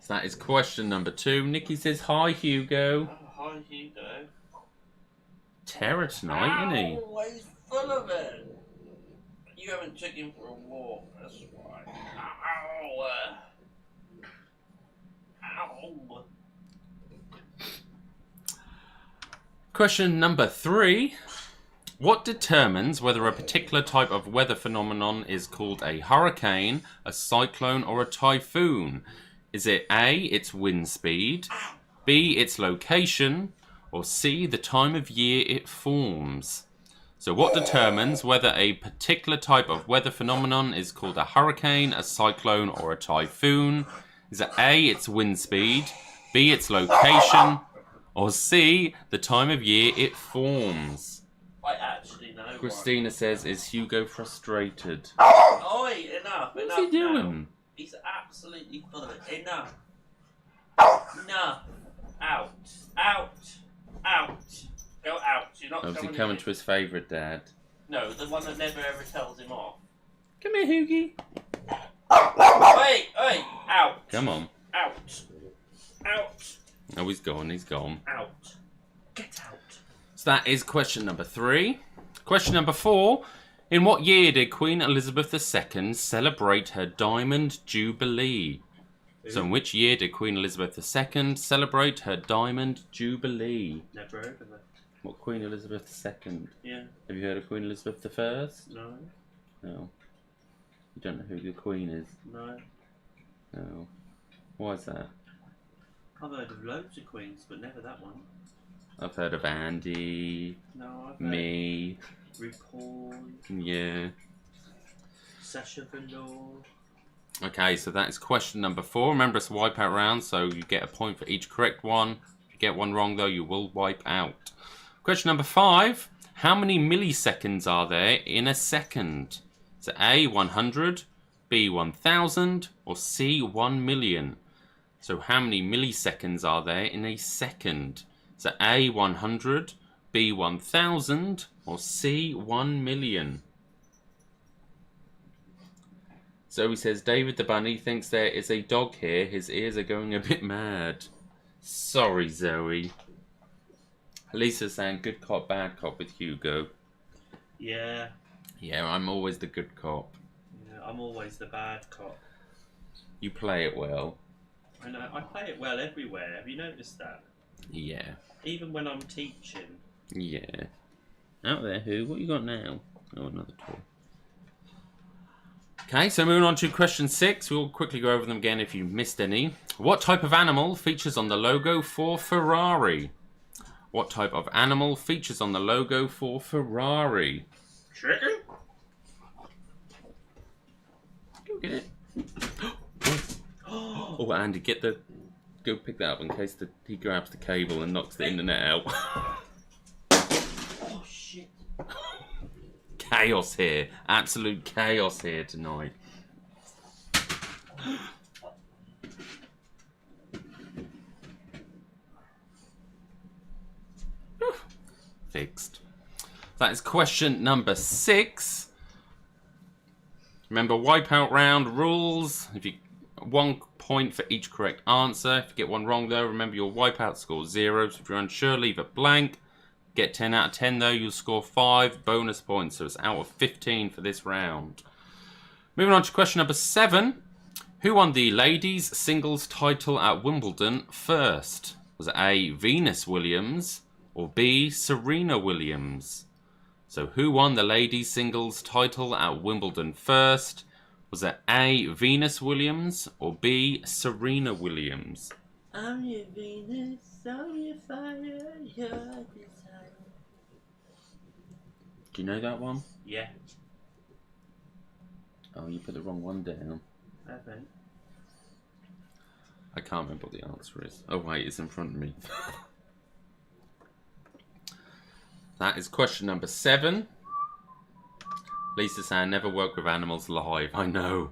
So that is question number 2. Nikki says, hi, Hugo. Oh, hi, Hugo. Terror tonight, isn't he? Always full of it. You haven't took him for a walk, that's why. Ow. Ow. Question number 3. What determines whether a particular type of weather phenomenon is called a hurricane, a cyclone, or a typhoon? Is it A, its wind speed, B, its location, or C, the time of year it forms? So what determines whether a particular type of weather phenomenon is called a hurricane, a cyclone, or a typhoon? Is it A, its wind speed, B, its location, or C, the time of year it forms? I actually know. Christina says, is Hugo frustrated? Oi, enough. What's enough he doing? Now. He's absolutely full of it. Enough. Enough. Out. Out. Out. Go out. You're not Obviously coming coming in. to his favourite dad. No, the one that never ever tells him off. Come here, Hugie. Hey, hey, out. Come on. Out. Out. Oh, he's gone, he's gone. Out. Get out. So that is question number 3. Question number 4. In what year did Queen Elizabeth II celebrate her Diamond Jubilee? So in which year did Queen Elizabeth II celebrate her Diamond Jubilee? Never heard of it. What, Queen Elizabeth II? Yeah. Have you heard of Queen Elizabeth I? No. No. You don't know who the Queen is? No. No. Why is that? I've heard of loads of queens, but never that one. I've heard of Andy, No, I've heard me, RuPaul, yeah. Sasha Velour. Okay, so that is question number 4. Remember, it's a wipeout round, so you get a point for each correct one. If you get one wrong, though, you will wipe out. Question number 5. How many milliseconds are there in a second? Is it A, 100, B, 1000, or C, 1 million? So how many milliseconds are there in a second? Is it A, 100, B, 1000, or C, 1 million? Zoe says, David the Bunny thinks there is a dog here. His ears are going a bit mad. Sorry, Zoe. Lisa's saying, good cop, bad cop with Hugo. Yeah. Yeah, I'm always the good cop. Yeah, I'm always the bad cop. You play it well. I know, I play it well everywhere. Have you noticed that? Yeah. Even when I'm teaching. Yeah. Out there, who? What you got now? Oh, another toy. Okay, so moving on to question 6. We'll quickly go over them again if you missed any. What type of animal features on the logo for Ferrari? What type of animal features on the logo for Ferrari? Chicken? Go get it. Oh, Andy, get the go pick that up in case he grabs the cable and knocks the internet out. Oh shit. Chaos here. Absolute chaos here tonight. Fixed. That is question number 6. Remember, wipeout round rules. If you 1 point for each correct answer. If you get one wrong though, remember your wipeout score 0. So if you're unsure, leave it blank. Get 10 out of 10 though, you'll score 5 bonus points. So it's out of 15 for this round. Moving on to question number 7. Who won the ladies' singles title at Wimbledon first? Was it A, Venus Williams, or B, Serena Williams? So who won the ladies' singles title at Wimbledon first? Was it A, Venus Williams, or B, Serena Williams? I'm your Venus, I'm your fire, your desire. Do you know that one? Yeah. Oh, you put the wrong one down. I think. I can't remember what the answer is. Oh wait, it's in front of me. That is question number 7. Lisa saying never work with animals live. I know.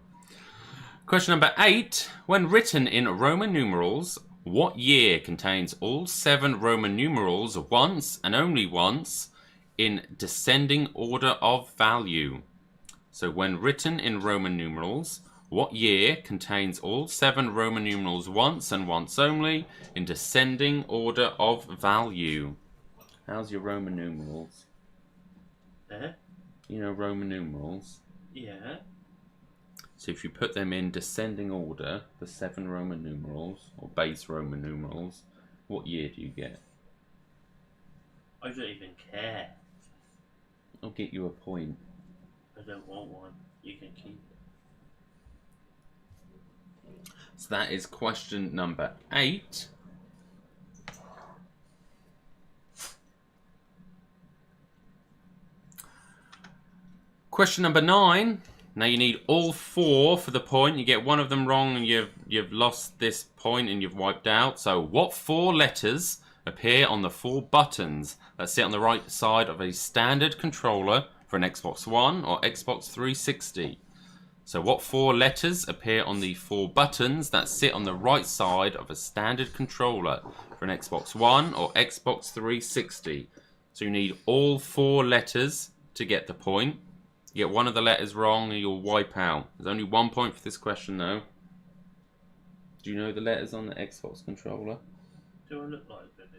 Question number 8. When written in Roman numerals, what year contains all 7 Roman numerals once and only once in descending order of value? So when written in Roman numerals, what year contains all 7 Roman numerals once and once only in descending order of value? How's your Roman numerals? You know Roman numerals? Yeah. So if you put them in descending order, the 7 Roman numerals, or base Roman numerals, what year do you get? I don't even care. I'll get you a point. I don't want one. You can keep it. So that is question number 8. Question number 9. Now you need all 4 for the point. You get one of them wrong and you've lost this point and you've wiped out. So what 4 letters appear on the 4 buttons that sit on the right side of a standard controller for an Xbox One or Xbox 360? So what 4 letters appear on the 4 buttons that sit on the right side of a standard controller for an Xbox One or Xbox 360? So you need all 4 letters to get the point. You get one of the letters wrong and you'll wipe out. There's only 1 point for this question though. Do you know the letters on the Xbox controller? Do I look like I do?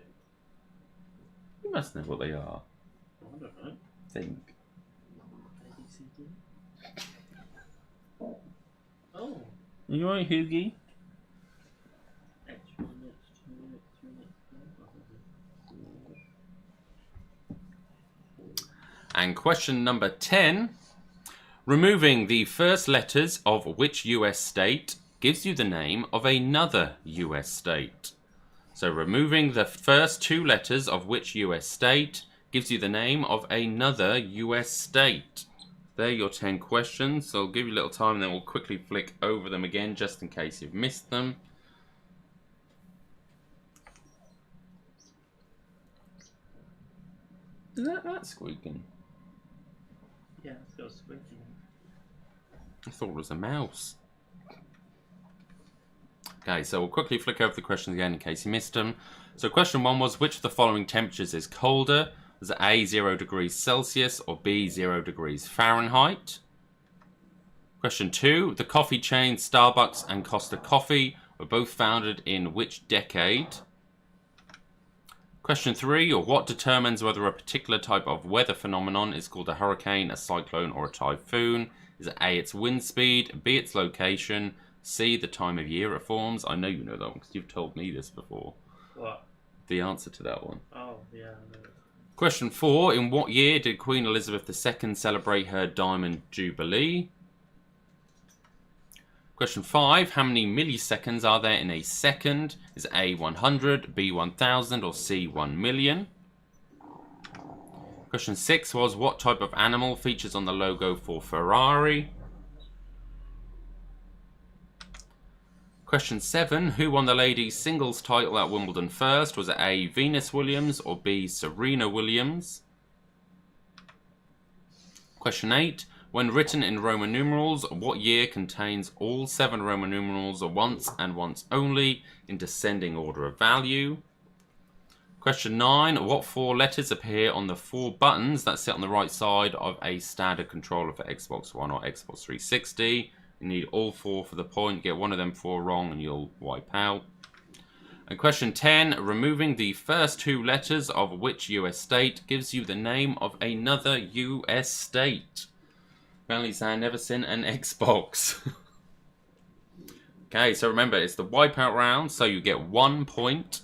You must know what they are. I don't know. Think. ABCD? Oh. You alright, Hoogie? X1, X2, X3, And question number 10. Removing the first letters of which US state gives you the name of another US state? So removing the first 2 letters of which US state gives you the name of another US state. There are your 10 questions. So I'll give you a little time and then we'll quickly flick over them again just in case you've missed them. Is that squeaking? Yeah, it's got squeaking. I thought it was a mouse. Okay, so we'll quickly flick over the questions again in case you missed them. So question 1 was, which of the following temperatures is colder? Was it A, 0 degrees Celsius, or B, 0 degrees Fahrenheit? Question 2, the coffee chain Starbucks and Costa Coffee were both founded in which decade? Question 3, or what determines whether a particular type of weather phenomenon is called a hurricane, a cyclone, or a typhoon? Is it A, its wind speed, B, its location, C, the time of year it forms? I know you know that one because you've told me this before. What? The answer to that one. Oh, yeah, I know. Question 4, in what year did Queen Elizabeth II celebrate her Diamond Jubilee? Question 5, how many milliseconds are there in a second? Is it A, 100, B, 1000, or C, 1 million? Question 6 was, what type of animal features on the logo for Ferrari? Question 7. Who won the ladies' singles title at Wimbledon first? Was it A. Venus Williams or B. Serena Williams? Question 8. When written in Roman numerals, what year contains all 7 Roman numerals once and once only in descending order of value? Question 9. What 4 letters appear on the 4 buttons that sit on the right side of a standard controller for Xbox One or Xbox 360? You need all 4 for the point. Get one of them 4 wrong and you'll wipe out. And question 10. Removing the first 2 letters of which US state gives you the name of another US state? Apparently, I've never seen an Xbox. Okay, so remember, it's the wipeout round, so you get 1 point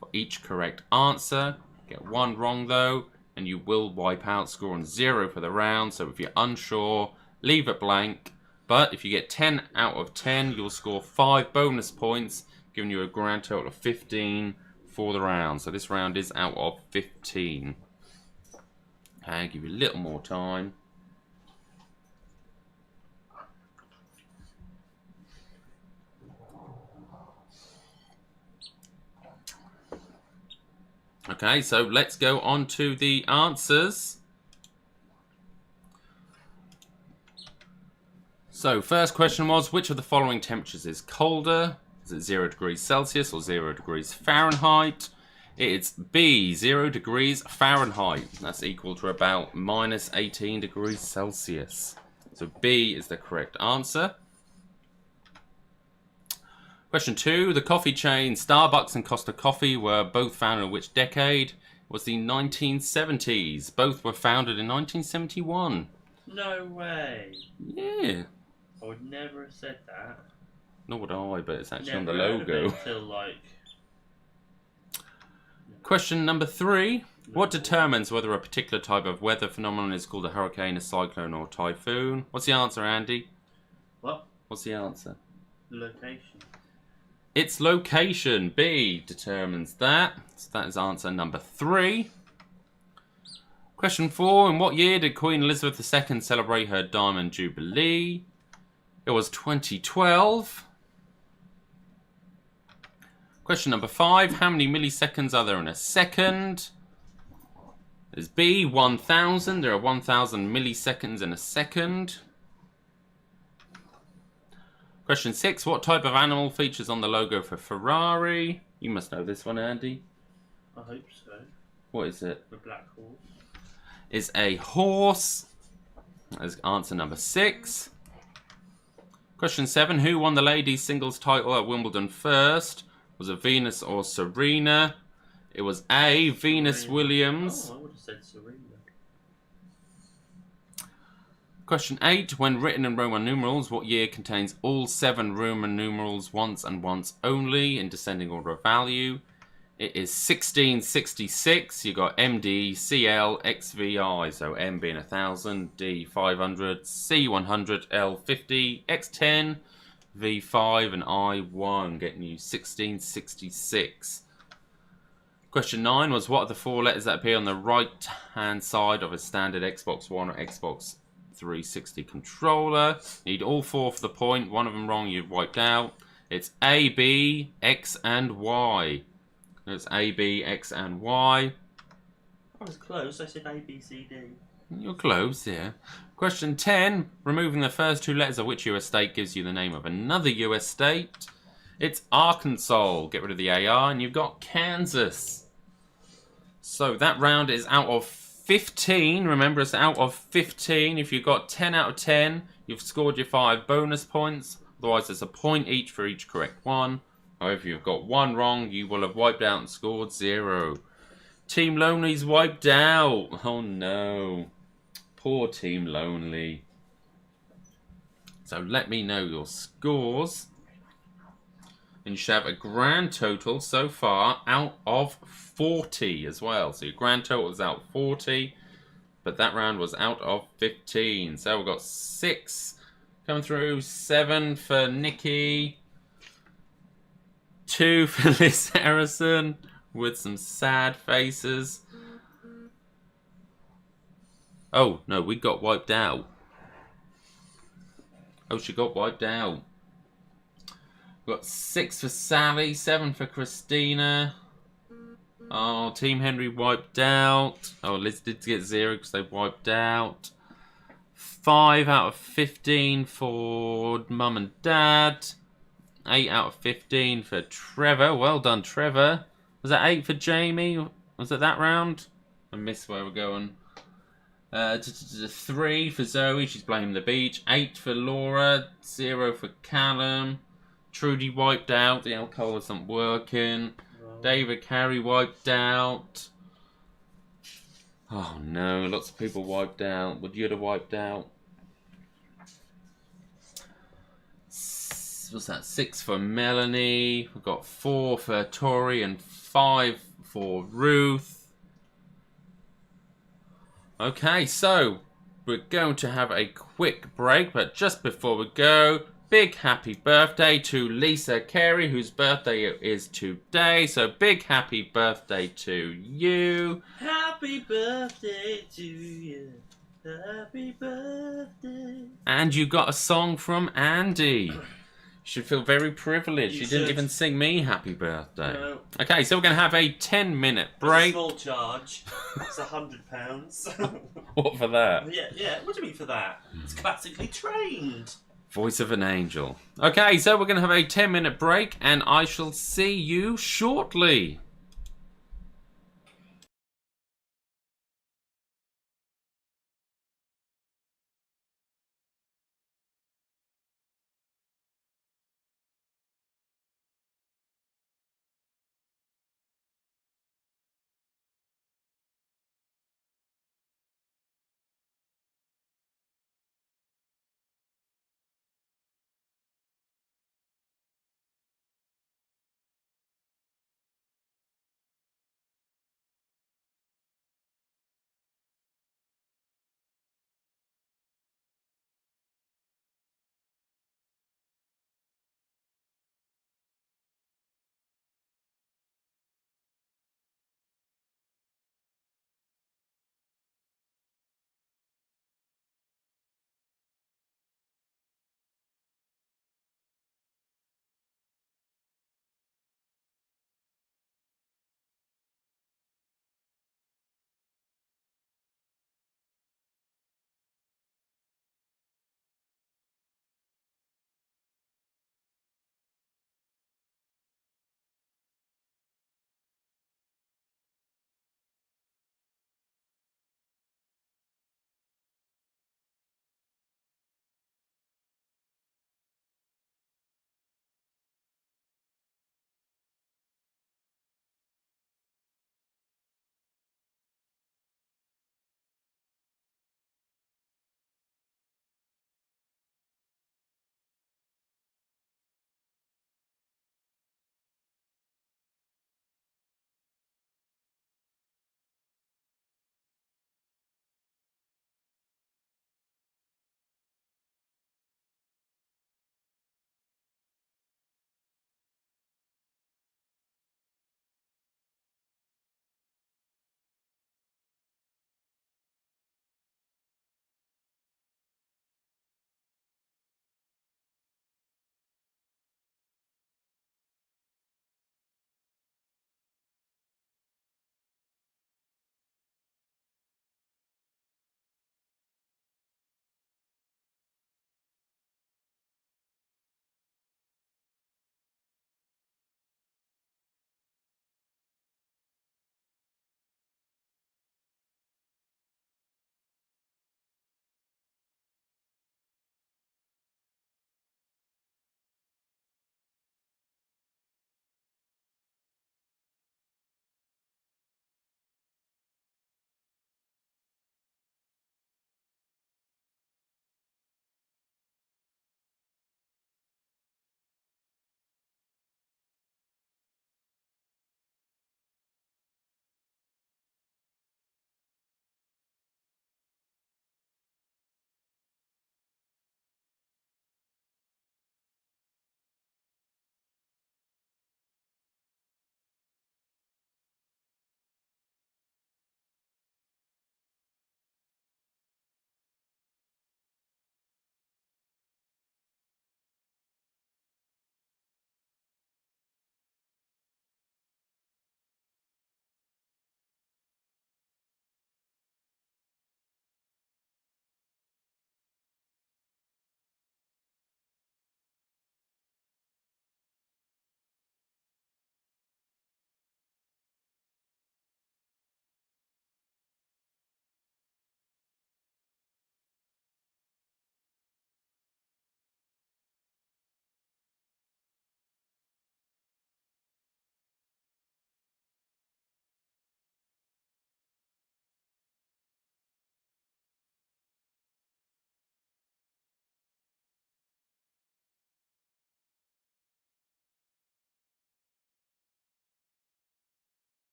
for each correct answer. Get 1 wrong, though, and you will wipe out, scoring 0 for the round. So if you're unsure, leave it blank. But if you get 10 out of 10, you'll score 5 bonus points, giving you a grand total of 15 for the round. So this round is out of 15. Okay, give you a little more time. Okay, so let's go on to the answers. So, first question was, which of the following temperatures is colder? Is it 0 degrees Celsius or 0 degrees Fahrenheit? It's B, 0 degrees Fahrenheit. That's equal to about minus 18 degrees Celsius. So B is the correct answer. Question 2. The coffee chain Starbucks and Costa Coffee were both founded in which decade? It was the 1970s. Both were founded in 1971. No way. Yeah. I would never have said that. Nor would I, but it's actually Never on the heard of it logo. until, like... Question number 3. What determines whether a particular type of weather phenomenon is called a hurricane, a cyclone, or a typhoon? What's the answer, Andy? What? What's the answer? Location. Its location. B determines that. So that is answer number 3. Question 4. In what year did Queen Elizabeth II celebrate her Diamond Jubilee? It was 2012. Question number 5. How many milliseconds are there in a second? There's B, 1,000. There are 1,000 milliseconds in a second. Question 6. What type of animal features on the logo for Ferrari? You must know this one, Andy. I hope so. What is it? The black horse. It's a horse. That is answer number 6. Question 7. Who won the ladies' singles title at Wimbledon first? Was it Venus or Serena? It was A, Venus Williams. Oh, I would have said Serena. Question 8. When written in Roman numerals, what year contains all 7 Roman numerals once and once only in descending order of value? It is 1666. You got MD, CL, XVI. So M being 1,000, D 500, C 100, L 50, X 10, V 5, and I 1, getting you 1666. Question 9 was, what are the 4 letters that appear on the right-hand side of a standard Xbox One or Xbox 360 controller? Need all 4 for the point. One of them wrong, you've wiped out. It's A, B, X, and Y. It's A, B, X, and Y. I was close. I said A, B, C, D. You're close, yeah. Question 10. Removing the first 2 letters of which US state gives you the name of another US state? It's Arkansas. Get rid of the AR, and you've got Kansas. So that round is out of 15. Remember, it's out of 15. If you've got 10 out of 10, you've scored your 5 bonus points. Otherwise, there's a point each for each correct one. However, if you've got 1 wrong, you will have wiped out and scored 0. Team Lonely's wiped out. Oh no. Poor Team Lonely. So let me know your scores. And you should have a grand total so far out of 40 as well. So your grand total is out of 40. But that round was out of 15. So we've got 6 coming through. 7 for Nikki. 2 for Liz Harrison with some sad faces. Oh, no, we got wiped out. Oh, she got wiped out. Got 6 for Sally, 7 for Christina. Oh, Team Henry wiped out. Oh, Liz did get 0 because they wiped out. 5 out of 15 for Mum and Dad. 8 out of 15 for Trevor. Well done, Trevor. Was that 8 for Jamie? Was it that round? I missed where we're going. 3 for Zoe. She's blaming the beach. 8 for Laura. 0 for Callum. Trudy wiped out. The alcohol isn't working. David Carey wiped out. Oh no, lots of people wiped out. Would you have wiped out? What's that? 6 for Melanie. We've got 4 for Tori and 5 for Ruth. Okay, so we're going to have a quick break, but just before we go, big happy birthday to Lisa Carey, whose birthday is today. So big happy birthday to you. Happy birthday to you. Happy birthday. And you got a song from Andy. You should feel very privileged. You didn't even sing me happy birthday. No. Okay, so we're going to have a 10-minute break. It's a small charge. It's £100. What for that? Yeah. What do you mean for that? It's classically trained. Voice of an angel. Okay, so we're going to have a 10-minute break, and I shall see you shortly.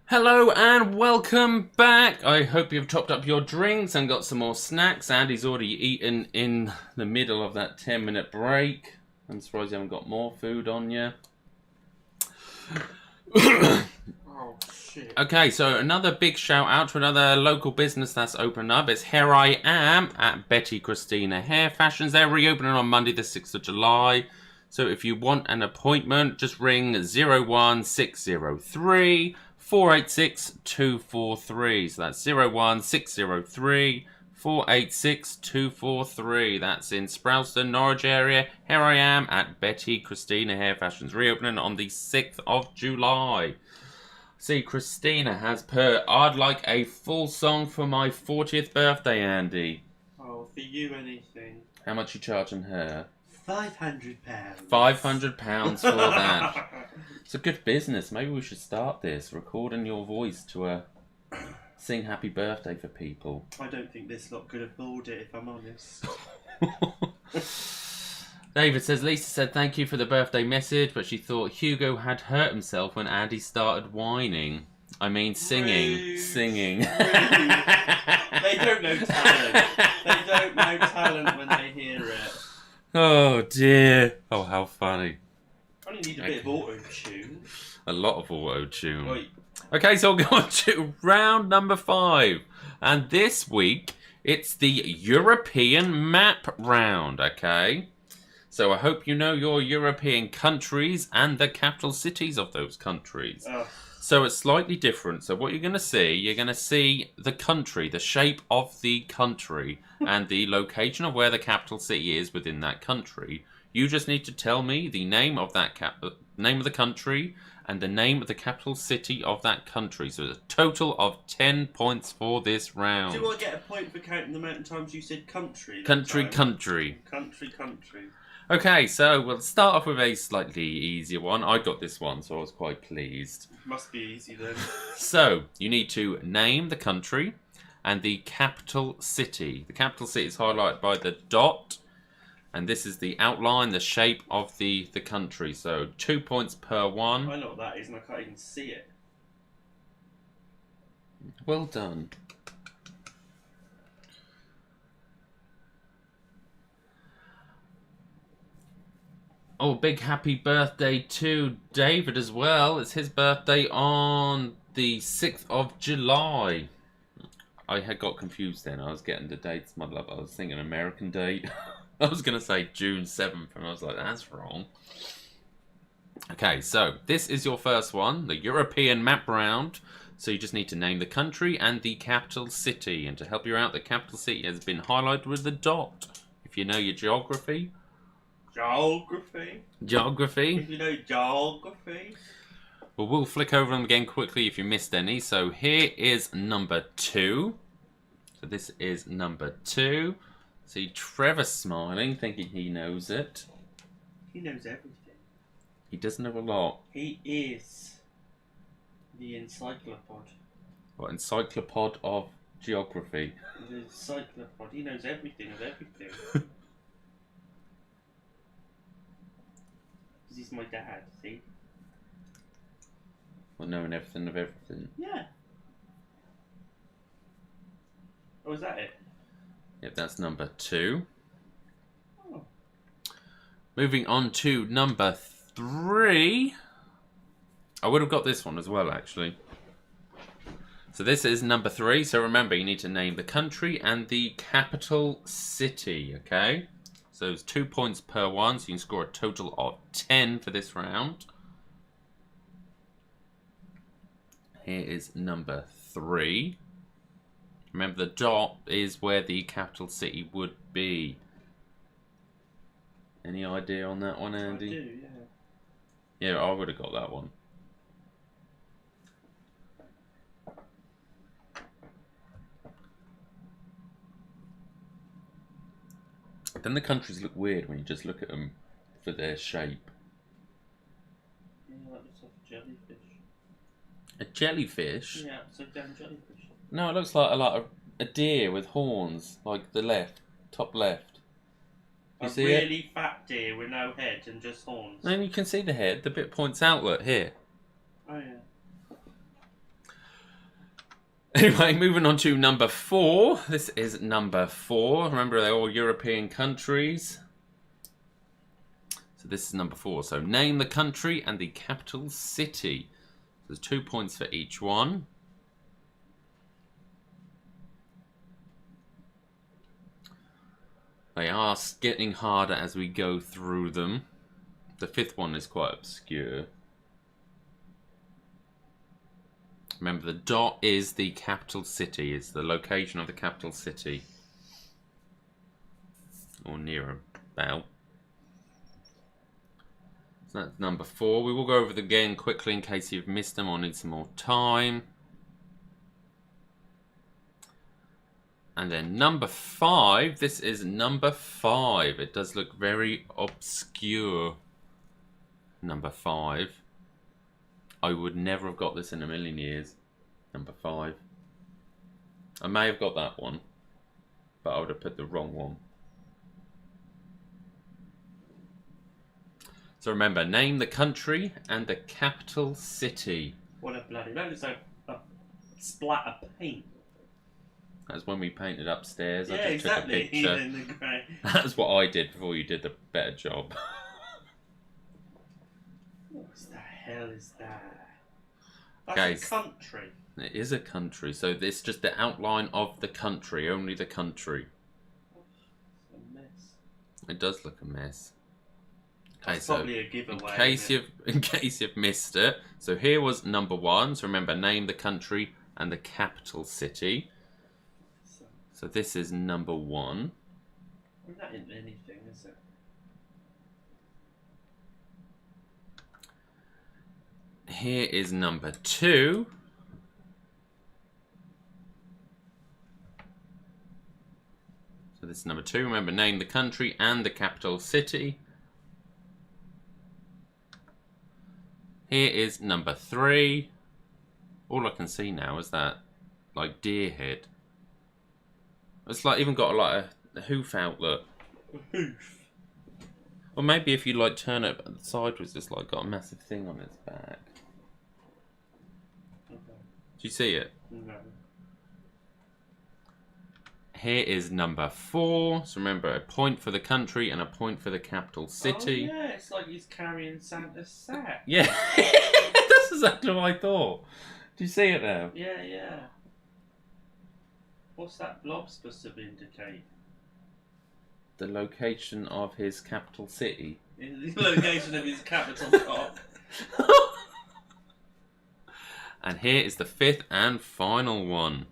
Hello and welcome back. I hope you've topped up your drinks and got some more snacks. Andy's already eaten in the middle of that 10-minute break. I'm surprised you haven't got more food on you. Oh, shit. Okay, so another big shout out to another local business that's opened up. It's Here I Am at Betty Christina Hair Fashions. They're reopening on Monday the 6th of July. So if you want an appointment, just ring 01603 486 243. So that's 01603 486 243. That's in Sprowston, Norwich area. Here I Am at Betty Christina Hair Fashions, reopening on the 6th of July. See, Christina has put, I'd like a full song for my 40th birthday, Andy. Oh, for you, anything. How much you charging her? £500. £500 for that. It's a good business. Maybe we should start this, recording your voice to sing happy birthday for people. I don't think this lot could afford it, if I'm honest. David says, Lisa said thank you for the birthday message, but she thought Hugo had hurt himself when Andy started whining. I mean, singing. Rude. Singing. Rude. They don't know talent. They don't know talent when they hear it. Oh, dear. Oh, how funny. I only need a bit of auto-tune. A lot of auto-tune. Oi. Okay, so we'll go on to round number 5. And this week, it's the European map round, okay? So I hope you know your European countries and the capital cities of those countries. So it's slightly different. So what you're going to see the country, the shape of the country, and the location of where the capital city is within that country. You just need to tell me the name of that name of the country and the name of the capital city of that country. So it's a total of 10 points for this round. Do I get a point for counting the amount of times you said country? Country. Country. Okay, so we'll start off with a slightly easier one. I got this one, so I was quite pleased. Must be easy then. So, you need to name the country and the capital city. The capital city is highlighted by the dot, and this is the outline, the shape of the country. So, 2 points per one. I know what that is, and I can't even see it. Well done. Oh, big happy birthday to David as well. It's his birthday on the 6th of July. I had got confused then. I was getting the dates muddled up. I was thinking American date. I was going to say June 7th, and I was like, that's wrong. Okay, so this is your first one, the European map round. So you just need to name the country and the capital city. And to help you out, the capital city has been highlighted with the dot. If you know your geography. Geography. If you know geography. Well, we'll flick over them again quickly if you missed any. So here is number 2. So this is number 2. See, Trevor's smiling, thinking he knows it. He knows everything. He does know a lot. He is the encyclopod. What, encyclopod of geography? The encyclopod. He knows everything of everything. He's my dad, see? Well, knowing everything of everything. Yeah. Oh, is that it? Yep, that's number 2. Oh. Moving on to number 3. I would have got this one as well, actually. So this is number 3. So remember, you need to name the country and the capital city, okay? So it's 2 points per one, so you can score a total of 10 for this round. Here is number 3. Remember, the dot is where the capital city would be. Any idea on that one, Andy? I do, yeah. Yeah, I would have got that one. Then the countries look weird when you just look at them for their shape. Yeah, that looks like a jellyfish. A jellyfish? Yeah, upside down jellyfish. No, it looks like a deer with horns, like the left, top left. You see it? A really fat deer with no head and just horns. And you can see the head. The bit points out. Look here. Oh yeah. Anyway, moving on to number 4. This is number 4. Remember, they're all European countries. So this is number 4. So name the country and the capital city. There's 2 points for each one. They are getting harder as we go through them. The 5th one is quite obscure. Remember, the dot is the capital city. It's the location of the capital city. Or near about. So that's number 4. We will go over them again quickly in case you've missed them or need some more time. And then number 5. This is number 5. It does look very obscure. Number 5. I would never have got this in a million years. Number 5. I may have got that one, but I would have put the wrong one. So remember, name the country and the capital city. What a bloody... That looks like a splat of paint. That's when we painted upstairs. Yeah, I just exactly. took a picture. In the grey. That's what I did before you did the better job. What the hell is that? That's Guys, a country. It is a country, so it's just the outline of the country, only the country. It's a mess. It does look a mess. Okay, That's so probably a giveaway. in case you've missed it, so here was number 1. So remember, name the country and the capital city. So this is number 1. That isn't anything, is it? Here is number 2. So this is number 2. Remember, name the country and the capital city. Here is number 3. All I can see now is that, like, deer head. It's like even got like a hoof outlet. A hoof? Or maybe if you like turn it sideways, it's like got a massive thing on its back. Okay. Do you see it? No. Here is number 4. So remember, a point for the country and a point for the capital city. Oh yeah, it's like he's carrying Santa's sack. Yeah, that's exactly what I thought. Do you see it now? Yeah, yeah. What's that blob supposed to indicate? The location of his capital city. The location of his capital top. And here is the 5th and final one.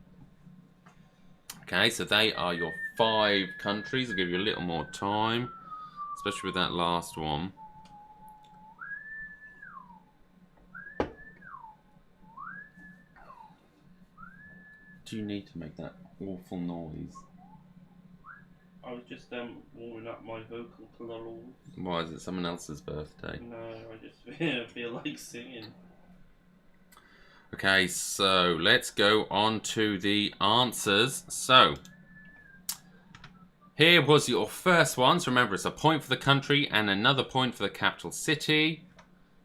Okay, so they are your 5 countries. I'll give you a little more time, especially with that last one. Do you need to make that awful noise? I was just warming up my vocal cords. Why, is it someone else's birthday? No, I just feel like singing. Okay, so let's go on to the answers. So, here was your first one. So remember, it's a point for the country and another point for the capital city.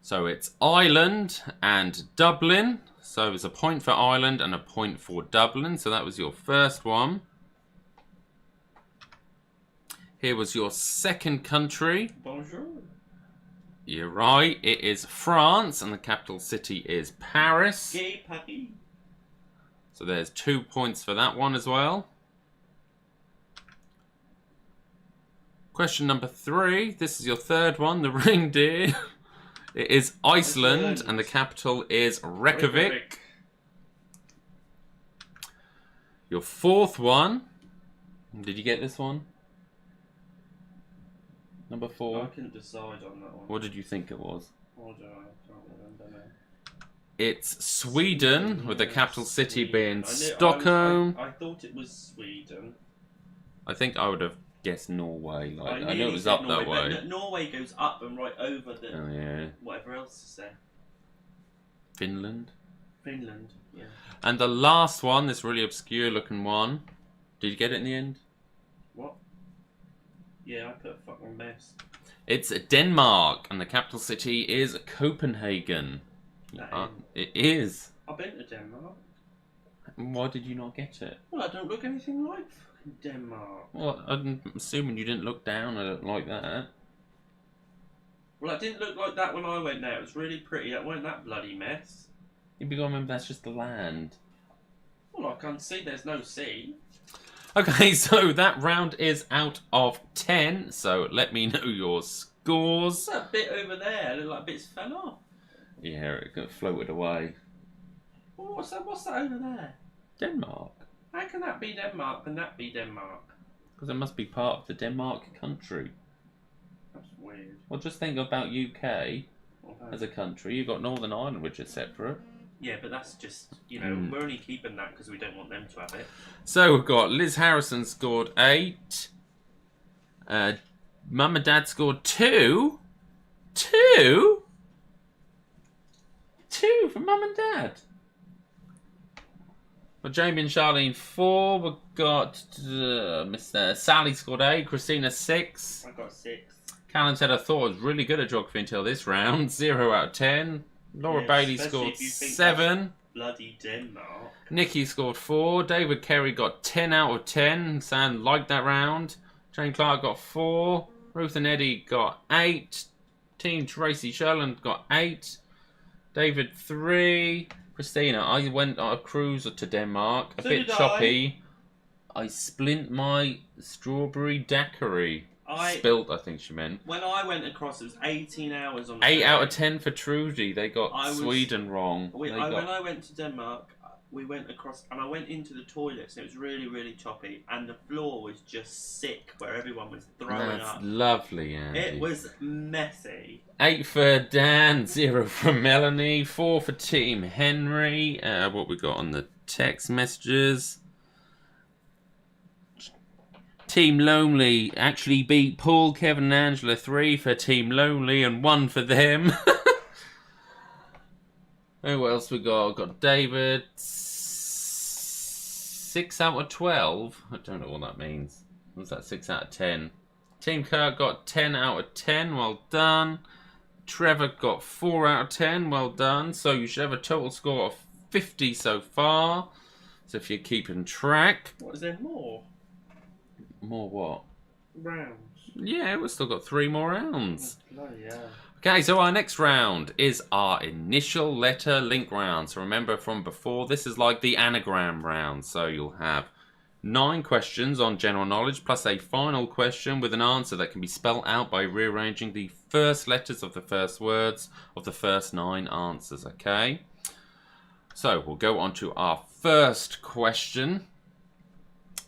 So it's Ireland and Dublin. So it's a point for Ireland and a point for Dublin. So that was your first one. Here was your second country. Bonjour. You're right. It is France and the capital city is Paris. Gay Paris. So there's 2 points for that one as well. Question number 3. This is your third one, the reindeer. It is Iceland and the capital is Reykjavik. Your fourth one. Did you get this one? Number 4. I couldn't decide on that one. What did you think it was? I don't know. I can't remember now. It's Sweden, with the capital city being I Stockholm. I thought it was Sweden. I think I would have guessed Norway. Like, I know it nearly was said up that Norway, way. but Norway goes up and right over the Oh yeah. whatever else to say. Finland. Finland, yeah. And the last one, this really obscure looking one. Did you get it in the end? What? Yeah, I put a fucking mess. It's Denmark, and the capital city is Copenhagen. That It is. I've been to Denmark. Why did you not get it? Well, I don't look anything like fucking Denmark. Well, I'm assuming you didn't look down at it like that. Well, I didn't look like that when I went there. It was really pretty. That wasn't that bloody mess. You've got to remember that's just the land. Well, I can't see. There's no sea. Okay, so that round is out of 10. So let me know your scores. What's that bit over there? It looked like bits fell off. Yeah, it got floated away. Well, what's that over there? Denmark. How can that be Denmark and that be Denmark? Because it must be part of the Denmark country. That's weird. Well, just think about UK as a country. You've got Northern Ireland, which is separate. Yeah, but that's just, you know, we're only keeping that because we don't want them to have it. So we've got Liz Harrison scored 8. Mum and Dad scored 2. 2? 2 for Mum and Dad. Well, Jamie and Charlene 4. We've got Mr. Sally scored 8. Christina 6. I got 6. Callan said I thought I was really good at geography until this round. 0 out of 10. Laura Bailey scored 7. Bloody Denmark. Nikki scored 4. David Kerry got 10 out of 10. Sam liked that round. Jane Clark got 4. Ruth and Eddie got 8. Team Tracy Sherland got 8. David 3. Christina, I went on a cruise to Denmark. A bit choppy. I splint my strawberry daiquiri. Spilt, I think she meant. When I went across, it was 18 hours on the 8 out of 10 for Trudy. They got Sweden wrong. When I went to Denmark, we went across, and I went into the toilets, and it was really, really choppy, and the floor was just sick, where everyone was throwing up. Lovely, Andy. It was messy. 8 for Dan, 0 for Melanie, 4 for Team Henry. What we got on the text messages? Team Lonely actually beat Paul, Kevin and Angela. 3 for Team Lonely and 1 for them. Who else we got? We've got David. 6 out of 12. I don't know what that means. What's that? 6 out of 10. Team Kirk got 10 out of 10. Well done. Trevor got 4 out of 10. Well done. So you should have a total score of 50 so far. So if you're keeping track. What, is there more? More what? Rounds. Yeah, we've still got 3 more rounds. Oh, bloody hell. Okay, so our next round is our initial letter link round. So remember from before, this is like the anagram round. So you'll have 9 questions on general knowledge plus a final question with an answer that can be spelled out by rearranging the first letters of the first words of the first 9 answers, okay? So we'll go on to our first question.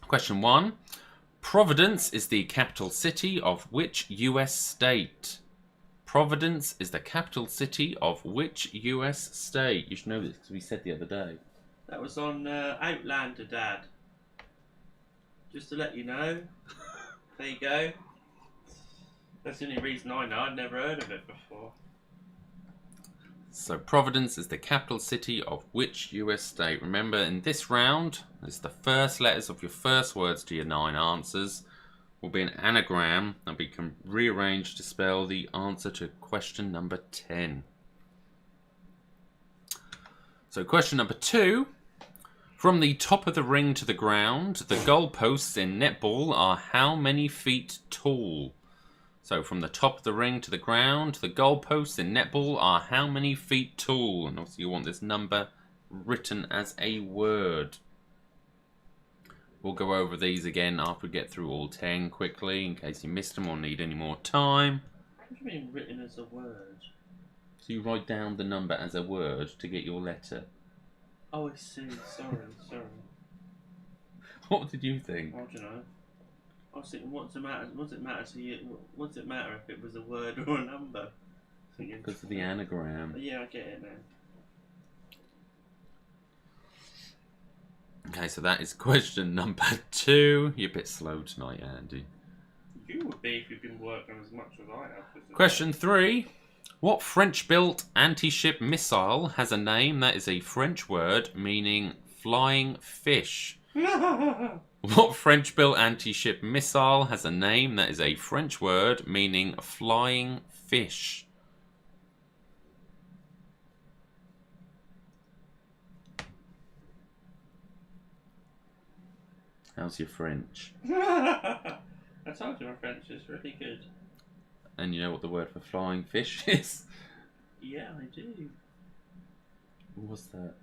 Question 1. Providence is the capital city of which US state? Providence is the capital city of which US state? You should know this because we said the other day. That was on Outlander, Dad. Just to let you know. There you go. That's the only reason I know. I'd never heard of it before. So Providence is the capital city of which US state? Remember, in this round, it's the first letters of your first words to your 9 answers will be an anagram that we can rearrange to spell the answer to question number 10. So question number 2. From the top of the ring to the ground, the goalposts in netball are how many feet tall? So from the top of the ring to the ground, the goalposts in netball are how many feet tall? And obviously you want this number written as a word. We'll go over these again after we get through all 10 quickly, in case you missed them or need any more time. What do you mean written as a word? So you write down the number as a word to get your letter. Oh, I see. Sorry. What did you think? I don't know. I was thinking, what's it matter to you? What's it matter if it was a word or a number? Because of the anagram. Yeah, I get it now. Okay, so that is question number 2. You're a bit slow tonight, Andy. You would be if you've been working as much as I have. Question 3. What French-built anti-ship missile has a name that is a French word meaning flying fish? What French-built anti-ship missile has a name that is a French word meaning flying fish? How's your French? I told you my French is really good. And you know what the word for flying fish is? Yeah, I do. What's that?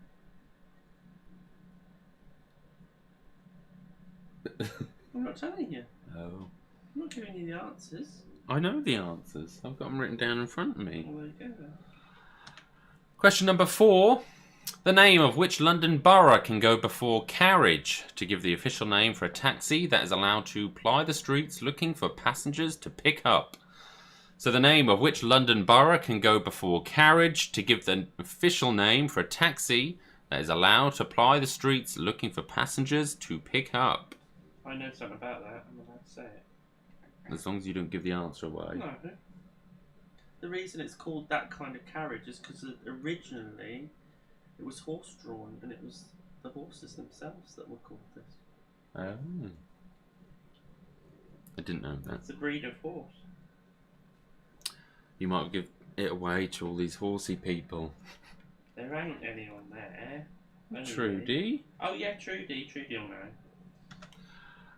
I'm not telling you. Oh. I'm not giving you the answers. I know the answers. I've got them written down in front of me. Well, there you go. Question number 4. The name of which London borough can go before carriage to give the official name for a taxi that is allowed to ply the streets looking for passengers to pick up? So the name of which London borough can go before carriage to give the official name for a taxi that is allowed to ply the streets looking for passengers to pick up? I know something about that. I'm allowed to say it. As long as you don't give the answer away. No. The reason it's called that kind of carriage is because originally it was horse-drawn, and it was the horses themselves that were called this. Oh. I didn't know that. It's a breed of horse. You might give it away to all these horsey people. There ain't anyone there. Only. Trudy? Oh yeah, Trudy. Trudy will know.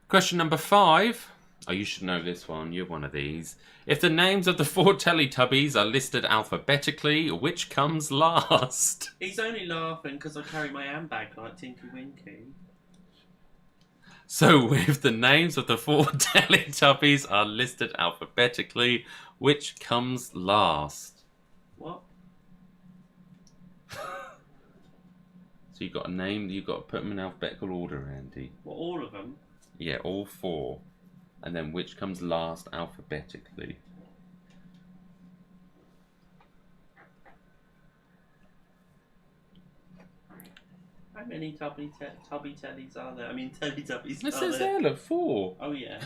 Question number 5. Oh, you should know this one. You're one of these. If the names of the 4 Teletubbies are listed alphabetically, which comes last? He's only laughing because I carry my handbag like Tinky Winky. So, if the names of the 4 Teletubbies are listed alphabetically, which comes last? What? So you've got a name, you've got to put them in alphabetical order, Andy. Well, all of them? Yeah, all 4. And then which comes last alphabetically? How many tubby tellies are there? I mean, Teletubbies It are says there? there, look, 4. Oh, yeah.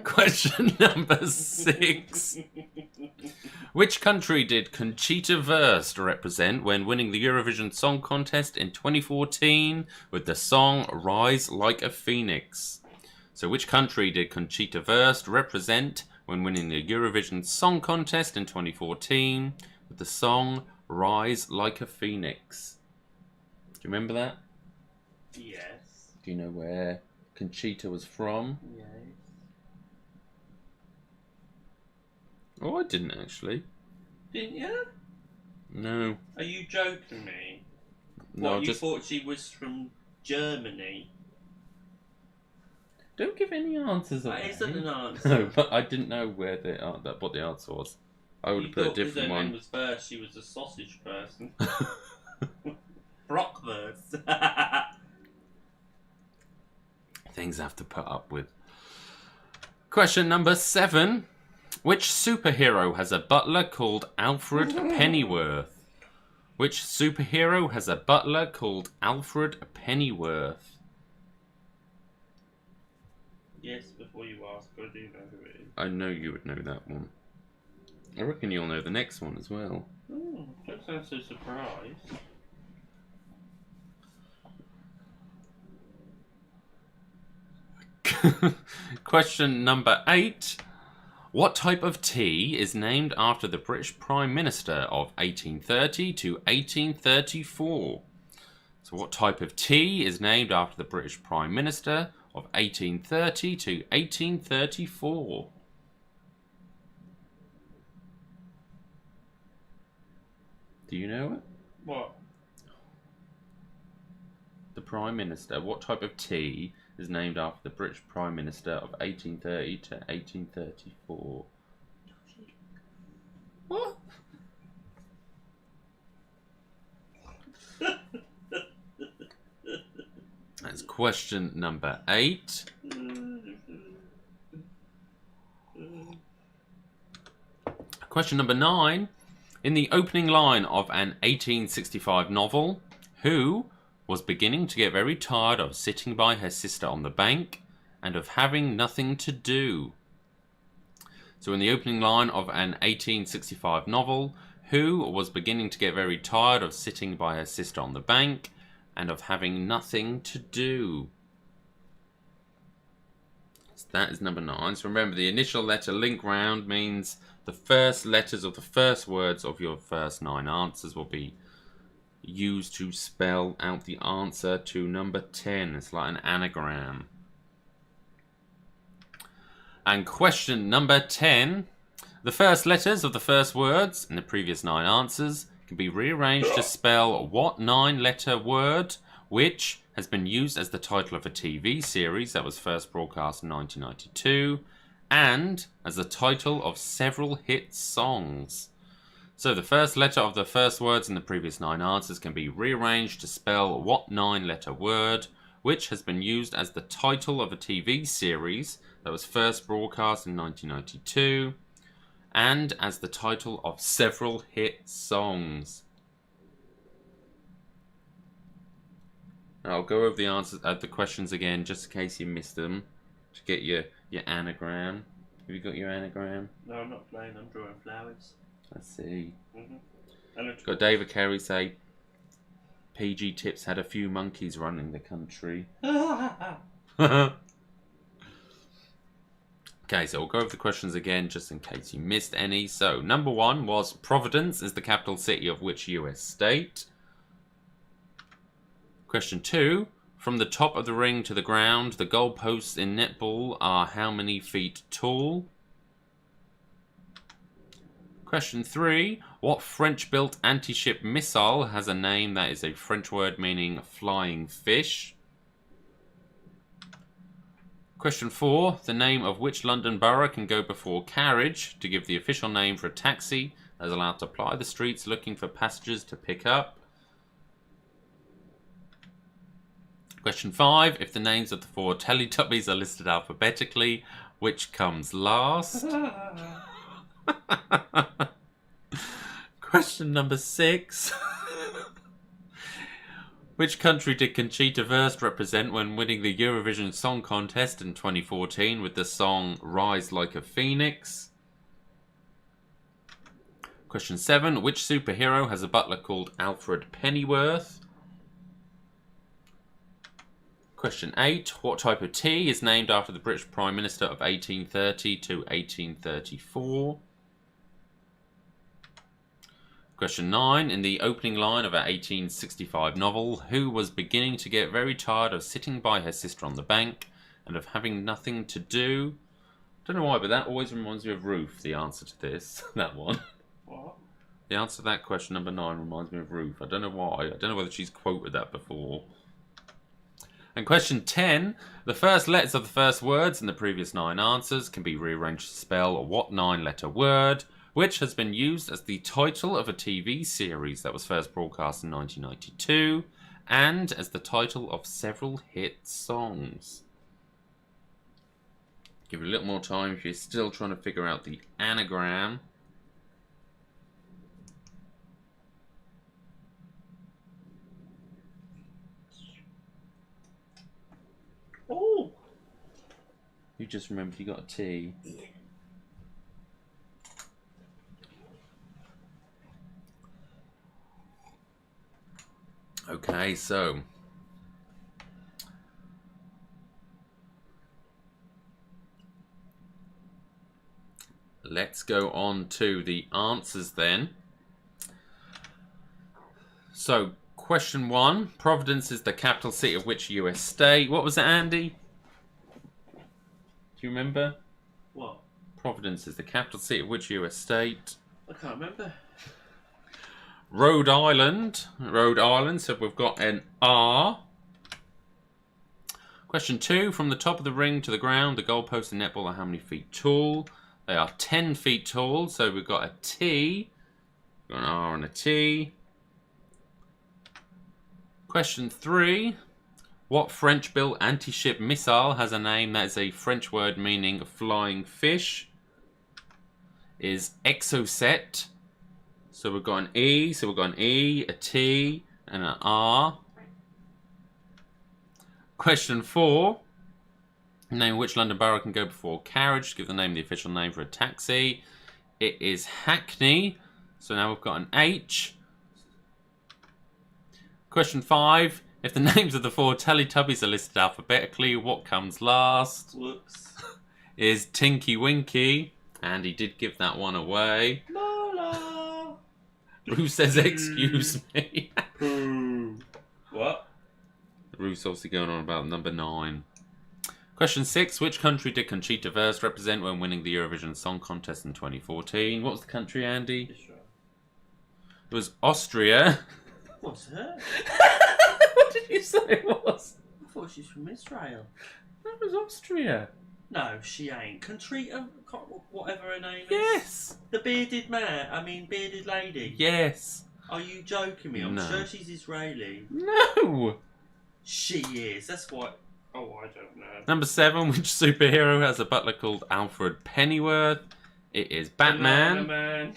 Question number 6. Which country did Conchita Wurst represent when winning the Eurovision Song Contest in 2014 with the song Rise Like a Phoenix? So which country did Conchita Wurst represent when winning the Eurovision Song Contest in 2014 with the song Rise Like a Phoenix? Do you remember that? Yes. Do you know where Conchita was from? Yes. Oh, I didn't actually. Didn't you? No. Are you joking me? No, What, you just thought she was from Germany? don't give any answers away. That isn't an answer. No, but I didn't know where what the answer was. I would have put a different her name one. was first, she was a sausage person. Brockwurst. Things I have to put up with. Question number 7. Which superhero has a butler called Alfred Pennyworth? Which superhero has a butler called Alfred Pennyworth? Yes, before you ask, I do know who it is. I know you would know that one. I reckon you'll know the next one as well. Oh, don't sound so surprised. Question number 8. What type of tea is named after the British Prime Minister of 1830 to 1834? So what type of tea is named after the British Prime Minister of 1830 to 1834? Do you know it? What? The Prime Minister. What type of tea is named after the British Prime Minister of 1830 to 1834? What? That's question number 8. Question number 9. In the opening line of an 1865 novel, who was beginning to get very tired of sitting by her sister on the bank and of having nothing to do? So in the opening line of an 1865 novel, who was beginning to get very tired of sitting by her sister on the bank and of having nothing to do? So that is number 9. So remember, the initial letter link round means the first letters of the first words of your first 9 answers will be used to spell out the answer to number 10. It's like an anagram. And question number 10. The first letters of the first words in the previous 9 answers can be rearranged to spell what 9-letter word, which has been used as the title of a TV series that was first broadcast in 1992, and as the title of several hit songs. So the first letter of the first words in the previous 9 answers can be rearranged to spell what 9-letter word, which has been used as the title of a TV series that was first broadcast in 1992, and as the title of several hit songs. I'll go over the answers, the questions again, just in case you missed them, to get your anagram. Have you got your anagram? No, I'm not playing. I'm drawing flowers. I see. Mm-hmm. Got David Carey say, PG Tips had a few monkeys running the country. Okay, so we'll go over the questions again, just in case you missed any. So, number 1 was, Providence is the capital city of which US state? Question 2, from the top of the ring to the ground, the goalposts in netball are how many feet tall? Question 3, what French-built anti-ship missile has a name that is a French word meaning flying fish? Question 4, the name of which London borough can go before carriage to give the official name for a taxi that is allowed to ply the streets looking for passengers to pick up? Question 5, if the names of the 4 Teletubbies are listed alphabetically, which comes last? Question number 6. Which country did Conchita Wurst represent when winning the Eurovision Song Contest in 2014 with the song Rise Like a Phoenix? Question 7. Which superhero has a butler called Alfred Pennyworth? Question 8. What type of tea is named after the British Prime Minister of 1830 to 1834? Question 9. In the opening line of our 1865 novel, who was beginning to get very tired of sitting by her sister on the bank and of having nothing to do? Don't know why, but that always reminds me of Ruth, the answer to this. That one. What? The answer to that question, number 9, reminds me of Ruth. I don't know why. I don't know whether she's quoted that before. And question 10. The first letters of the first words in the previous 9 answers can be rearranged to spell what 9-letter word, which has been used as the title of a TV series that was first broadcast in 1992, and as the title of several hit songs. Give it a little more time if you're still trying to figure out the anagram. Oh! You just remembered you got a T. Okay, so let's go on to the answers then. So, question 1. Providence is the capital city of which US state? What was it, Andy? Do you remember? What? Providence is the capital city of which US state? I can't remember. Rhode Island. Rhode Island, so we've got an R. Question 2. From the top of the ring to the ground, the goalposts in netball are how many feet tall? They are 10 feet tall, so we've got a T. We've got an R and a T. Question 3. What French-built anti-ship missile has a name that is a French word meaning flying fish? Is Exocet. So we've got an E, so we've got an E, a T, and an R. Question 4. Name which London borough can go before carriage. Give the name, the official name for a taxi. It is Hackney. So now we've got an H. Question 5. If the names of the 4 Teletubbies are listed alphabetically, what comes last? Whoops. Is Tinky Winky. And he did give that one away. Lola. Roo says, excuse me. What? Roo's obviously going on about number 9. Question 6. Which country did Conchita Wurst represent when winning the Eurovision Song Contest in 2014? What was the country, Andy? Israel. It was Austria. What's her? What did you say it was? I thought she's from Israel. That was Austria. No, she ain't. Contrita, whatever her name is. Yes. The bearded bearded lady. Yes. Are you joking me? I'm No. sure she's Israeli. No. She is. That's what. Oh, I don't know. Number 7. Which superhero has a butler called Alfred Pennyworth? It is Batman. Man.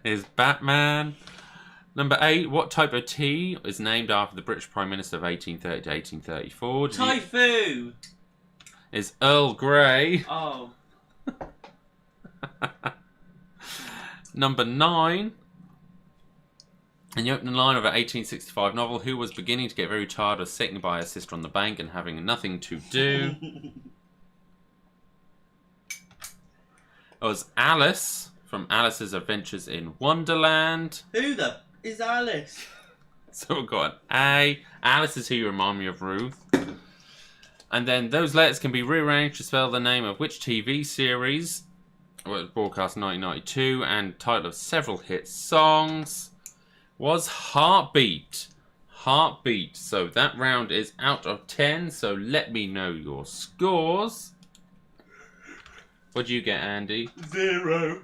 It is Batman. Number 8. What type of tea is named after the British Prime Minister of 1830 to 1834? Typhoon. Is Earl Grey. Oh. Number 9. In the opening line of an 1865 novel, who was beginning to get very tired of sitting by her sister on the bank and having nothing to do? It was Alice from Alice's Adventures in Wonderland. Who the is Alice? So we've got A. Alice is who you remind me of, Ruth. And then those letters can be rearranged to spell the name of which TV series was broadcast in 1992 and title of several hit songs was Heartbeat. Heartbeat. So that round is out of 10. So let me know your scores. What do you get, Andy? 0.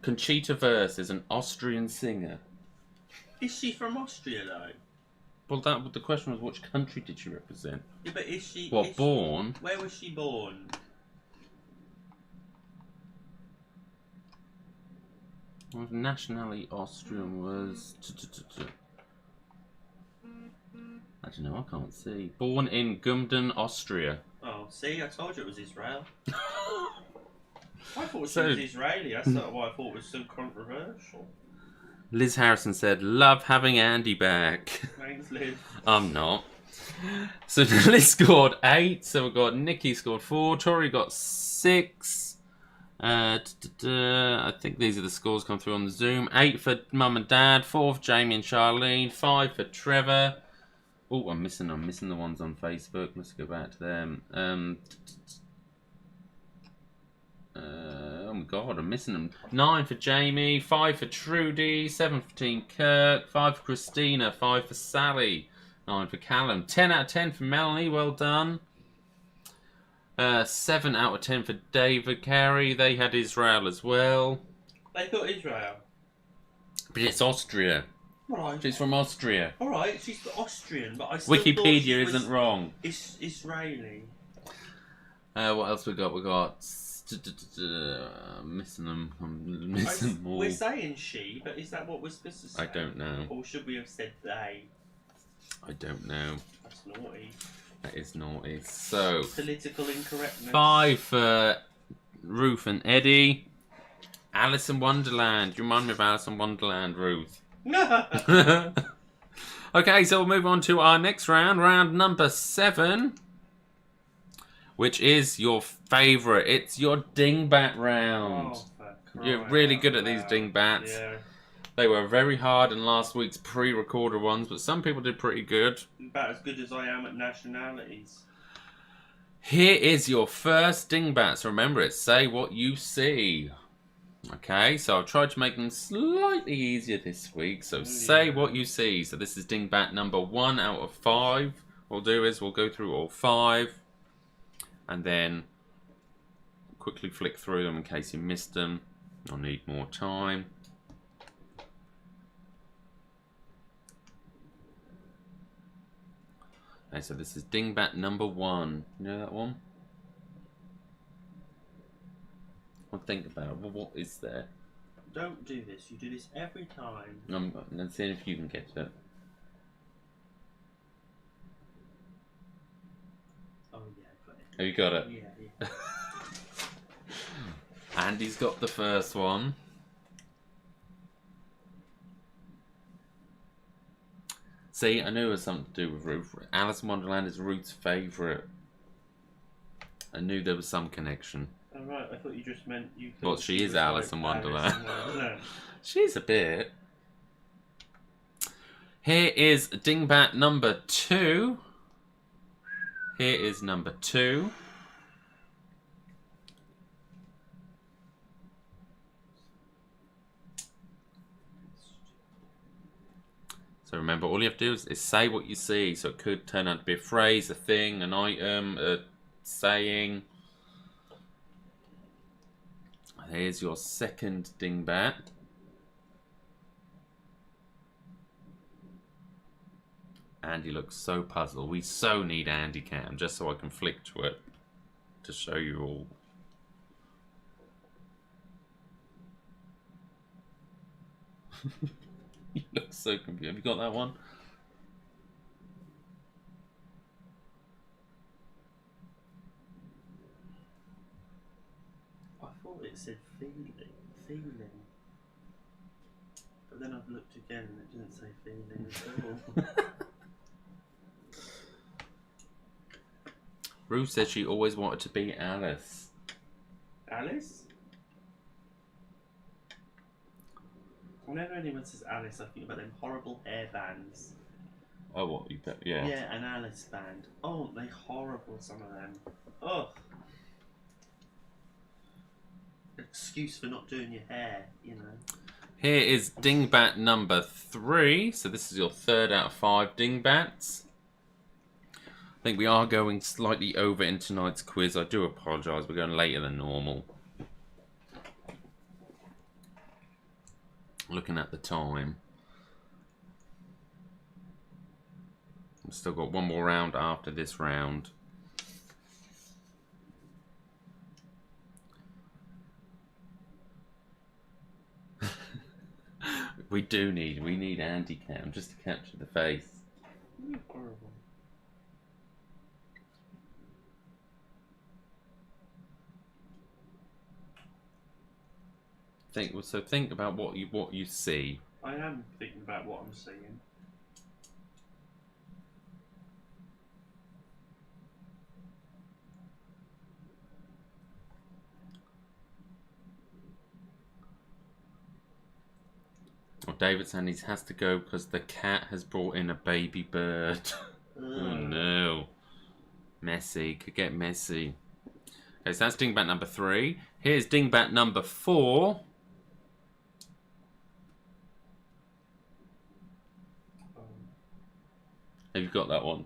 Conchita Wurst is an Austrian singer. Is she from Austria though? Well, the question was, which country did she represent? Yeah, but is she? What, is born? Where was she born? Well, nationality Austrian was. I don't know. I can't see. Born in Gumden, Austria. Oh, see, I told you it was Israel. I thought she So- was Israeli. That's not why I thought it was so controversial. Liz Harrison said, "Love having Andy back." Thanks, Liz. I'm not. So Liz scored 8. So we've got Nikki scored 4. Tori got 6. I think these are the scores come through on the Zoom. 8 for Mum and Dad. 4 for Jamie and Charlene. 5 for Trevor. Oh, I'm missing the ones on Facebook. Let's go back to them. Oh my god, I'm missing them. 9 for Jamie, 5 for Trudy, 7 for Team Kirk, 5 for Christina, 5 for Sally, 9 for Callum, 10 out of 10 for Melanie, well done. 7 out of 10 for David Carey, they had Israel as well. They thought Israel. But it's Austria. Right. She's from Austria. Alright, she's Austrian, but I still thought Wikipedia she was isn't wrong. Israeli. What else we got? We got... missing them. I'm missing them all. We're saying she, but is that what we're supposed to say? I don't know. Or should we have said they? I don't know. That's naughty. That is naughty. So, Political incorrectness. 5 for Ruth and Eddie. Alice in Wonderland. You remind me of Alice in Wonderland, Ruth. Okay, so we'll move on to our next round. Round number 7. Which is your favourite. It's your dingbat round. You're really good at these dingbats. Yeah. They were very hard in last week's pre-recorded ones, but some people did pretty good. About as good as I am at nationalities. Here is your first dingbats. Remember it. Say what you see. Okay, so I've tried to make them slightly easier this week. So say what you see. So this is dingbat number 1 out of 5. What we'll do is we'll go through all 5. And then quickly flick through them in case you missed them. I'll need more time. Okay, so this is dingbat number 1. You know that one? Well, think about it. Well, what is there? Don't do this. You do this every time. Let's see if you can get it. Oh yeah, got it. Have you got it? Yeah. Andy's got the first one. See, I knew it was something to do with Ruth. Alice in Wonderland is Ruth's favourite. I knew there was some connection. Oh, right, I thought you just meant you. Well, she is Alice in Wonderland. Alice in Wonderland. She's a bit. Here is dingbat number 2. Here is number 2. So remember, all you have to do is say what you see. So it could turn out to be a phrase, a thing, an item, a saying. Here's your second dingbat. Andy looks so puzzled. We so need Andy Cam, just so I can flick to it to show you all. You look so confused. Have you got that one? I thought it said feeling. But then I've looked again and it didn't say feeling at all. Ruth said she always wanted to be Alice. Alice? Whenever anyone says Alice, I think about them horrible hair bands. Oh, what? You bet, yeah. Yeah, an Alice band. Oh, they horrible, some of them. Ugh. Excuse for not doing your hair, you know. Here is dingbat number 3. So this is your 3rd out of 5 dingbats. I think we are going slightly over in tonight's quiz. I do apologise. We're going later than normal. Looking at the time. We've still got one more round after this round. We need Andy Cam just to capture the face. You're horrible. Think about what you see. I am thinking about what I'm seeing. Well, David Sandys has to go because the cat has brought in a baby bird. Oh no. Messy. Could get messy. Okay, so that's dingbat number 3. Here's dingbat number 4. Have you got that one?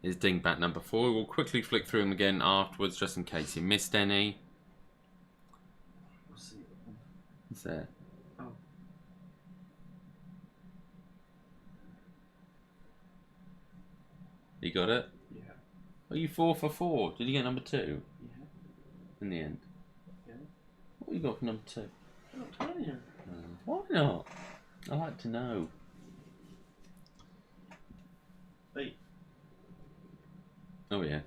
Here's dingbat number 4. We'll quickly flick through them again afterwards just in case you missed any. What's that? Oh. You got it? Yeah. Are you 4 for 4? Did you get number 2? Yeah. In the end? Yeah. What you got for number 2? I'm not telling you. Why not? I like to know. Wait. Oh yeah.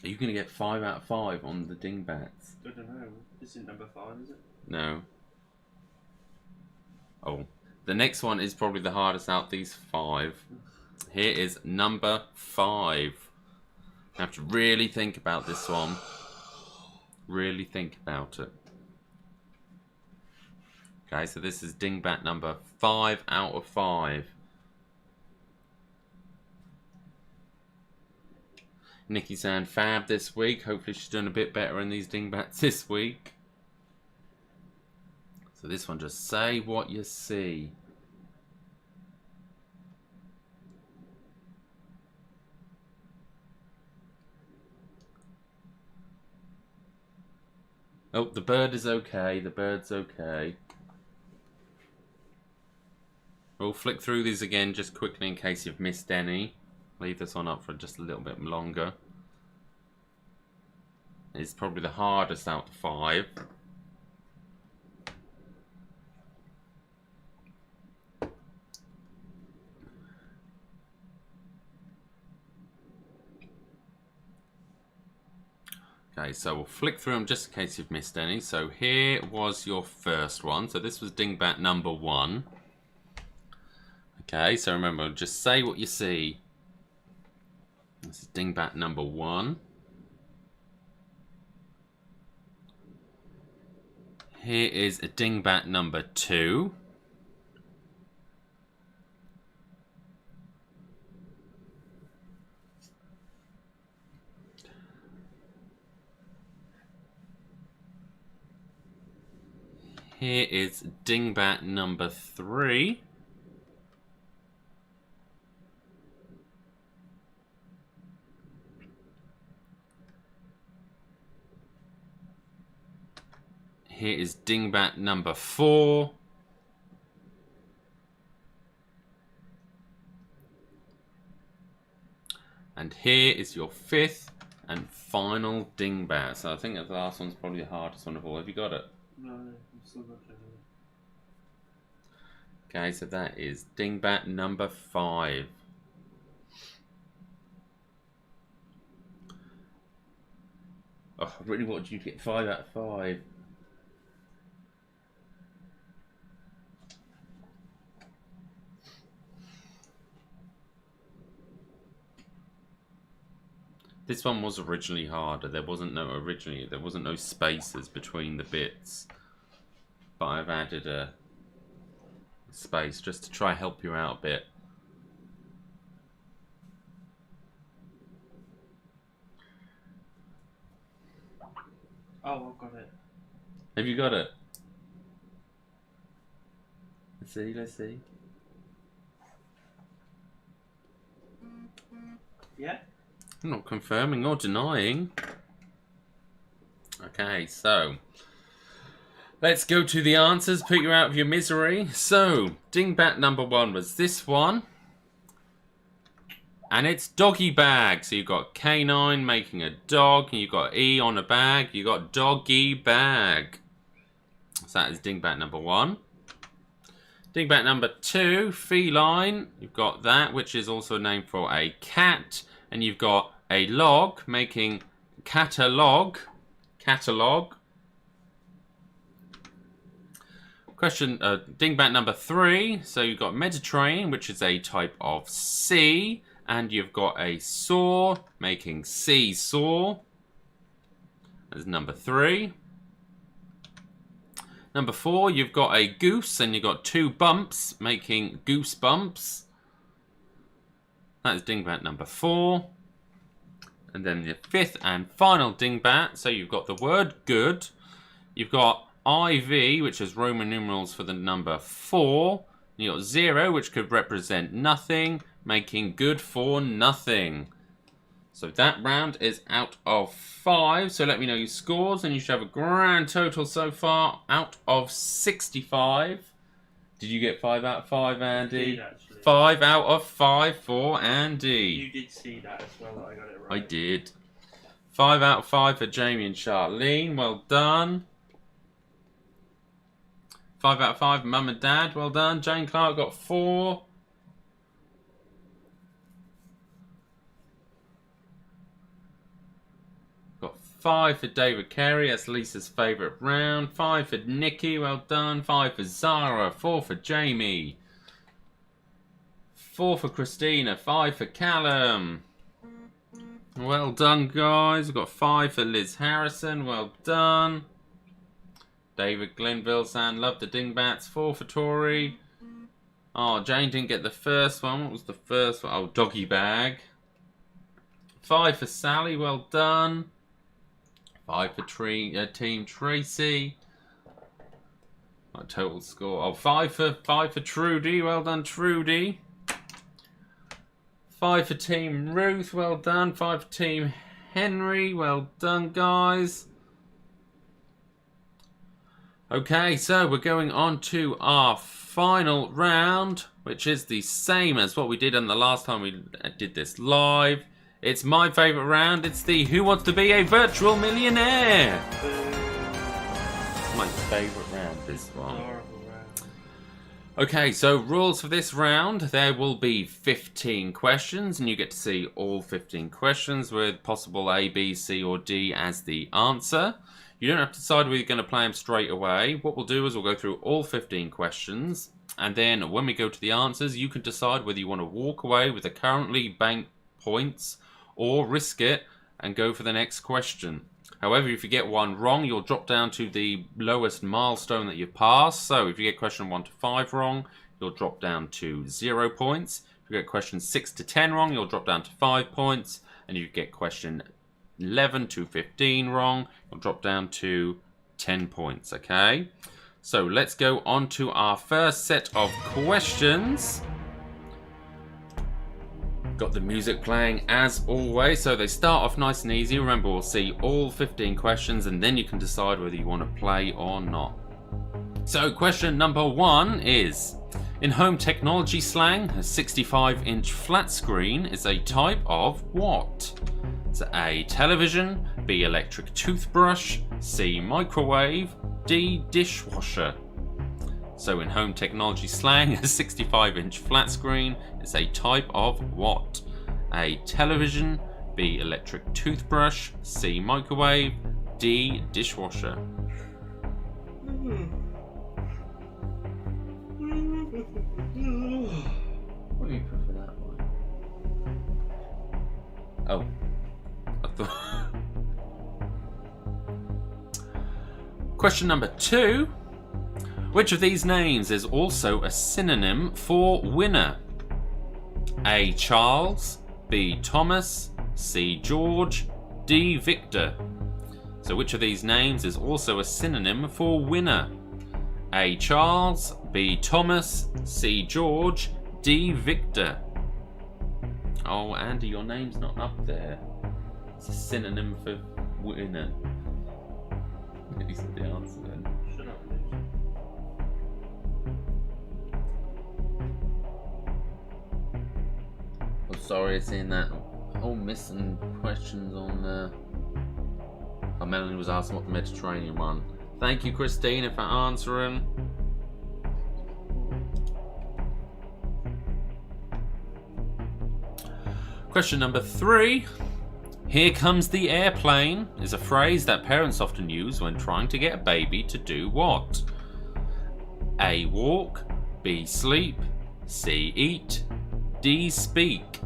Are you going to get 5 out of 5 on the dingbats? I don't know. This isn't number 5, is it? No. Oh. The next one is probably the hardest out of these 5. Here is number 5. You have to really think about this one. Really think about it. Okay, so this is dingbat number 5 out of 5. Nikki's saying fab this week. Hopefully she's doing a bit better in these dingbats this week. So this one, just say what you see. Oh, the bird is okay. The bird's okay. We'll flick through these again just quickly in case you've missed any. Leave this one up for just a little bit longer. It's probably the hardest out of 5. Okay, so we'll flick through them just in case you've missed any. So here was your first one. So this was dingbat number 1. Okay, so remember, just say what you see. This is dingbat number 1. Here is a dingbat number 2. Here is dingbat number 3. Here is dingbat number 4. And here is your 5th and final dingbat. So I think the last one's probably the hardest one of all. Have you got it? No, I'm still not getting it. Okay, so that is dingbat number 5. Oh, I really wanted you to get 5 out of 5. This one was originally harder. There wasn't no spaces between the bits. But I've added a space just to try help you out a bit. Oh, I've got it. Have you got it? Let's see. Yeah? I'm not confirming or denying. Okay, so let's go to the answers, put you out of your misery. So, dingbat number 1 was this one. And it's doggy bag. So you've got canine making a dog, and you've got E on a bag. You've got doggy bag. So that is dingbat number 1. Dingbat number 2, feline. You've got that, which is also a name for a cat. And you've got a log making catalog. Catalog. Question, dingbat number 3. So you've got Mediterranean, which is a type of sea. And you've got a saw making seesaw. That's number 3. Number 4, you've got a goose, and you've got 2 bumps making goosebumps. That is dingbat number 4. And then the 5th and final dingbat. So you've got the word good. You've got IV, which is Roman numerals for the number 4. And you've got 0, which could represent nothing, making good for nothing. So that round is out of 5. So let me know your scores, and you should have a grand total so far out of 65. Did you get 5 out of 5, Andy? I did, actually. 5 out of 5 for Andy. You did see that as well, that I got it right. I did. 5 out of 5 for Jamie and Charlene. Well done. 5 out of 5, Mum and Dad. Well done. Jane Clark got 4. Got 5 for David Carey. That's Lisa's favourite round. 5 for Nikki. Well done. 5 for Zara. 4 for Jamie. 4 for Christina. 5 for Callum. Well done, guys. We've got 5 for Liz Harrison. Well done. David Glenville saying love the dingbats. 4 for Tori. Oh, Jane didn't get the first one. What was the first one? Oh, doggy bag. 5 for Sally. Well done. 5 for Team Tracy. My total score. Oh, 5 for Trudy. Well done, Trudy. 5 for Team Ruth. Well done. 5 for Team Henry. Well done, guys. Okay, so we're going on to our final round, which is the same as what we did on the last time we did this live. It's my favourite round. It's the Who Wants to Be a Virtual Millionaire? My favourite round, this one. Horrible round. Okay, so rules for this round. There will be 15 questions, and you get to see all 15 questions with possible A, B, C, or D as the answer. You don't have to decide whether you're going to play them straight away. What we'll do is we'll go through all 15 questions, and then when we go to the answers, you can decide whether you want to walk away with the currently banked points or risk it and go for the next question. However, if you get one wrong, you'll drop down to the lowest milestone that you've passed. So if you get question 1 to 5 wrong, you'll drop down to 0 points. If you get question 6 to 10 wrong, you'll drop down to 5 points. And if you get question 11 to 15 wrong, you'll drop down to 10 points, okay? So let's go on to our first set of questions. Got the music playing as always, so they start off nice and easy. Remember, we'll see all 15 questions and then you can decide whether you want to play or not. So question number 1 is, in home technology slang, a 65-inch flat screen is a type of what? It's A, television, B, electric toothbrush, C, microwave, D, dishwasher. So in home technology slang, a 65-inch flat screen is a type of what? A, television, B, electric toothbrush, C, microwave, D, dishwasher. What do you put for that one? Oh, I thought. Question number 2. Which of these names is also a synonym for winner? A, Charles, B, Thomas, C, George, D, Victor. So which of these names is also a synonym for winner? A, Charles, B, Thomas, C, George, D, Victor. Oh, Andy, your name's not up there. It's a synonym for winner. Maybe said the answer then. Shut up, I'm sorry, I've seen that. Oh, missing questions on Oh, Melanie was asking what the Mediterranean one. Thank you, Christina, for answering. Question number 3. Here comes the airplane is a phrase that parents often use when trying to get a baby to do what? A, walk, B, sleep, C, eat, D, speak.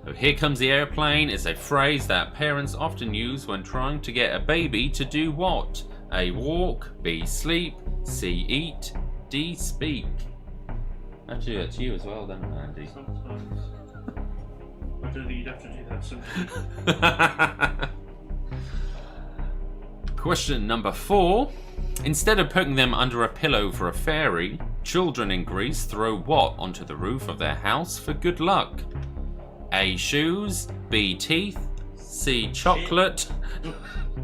So here comes the airplane is a phrase that parents often use when trying to get a baby to do what? A, walk, B, sleep, C, eat, D, speak. Actually, that's you as well, then, Andy. Sometimes. I don't think you'd have to do that sometimes. Question number 4. Instead of putting them under a pillow for a fairy, children in Greece throw what onto the roof of their house for good luck? A, shoes, B, teeth, C, chocolate,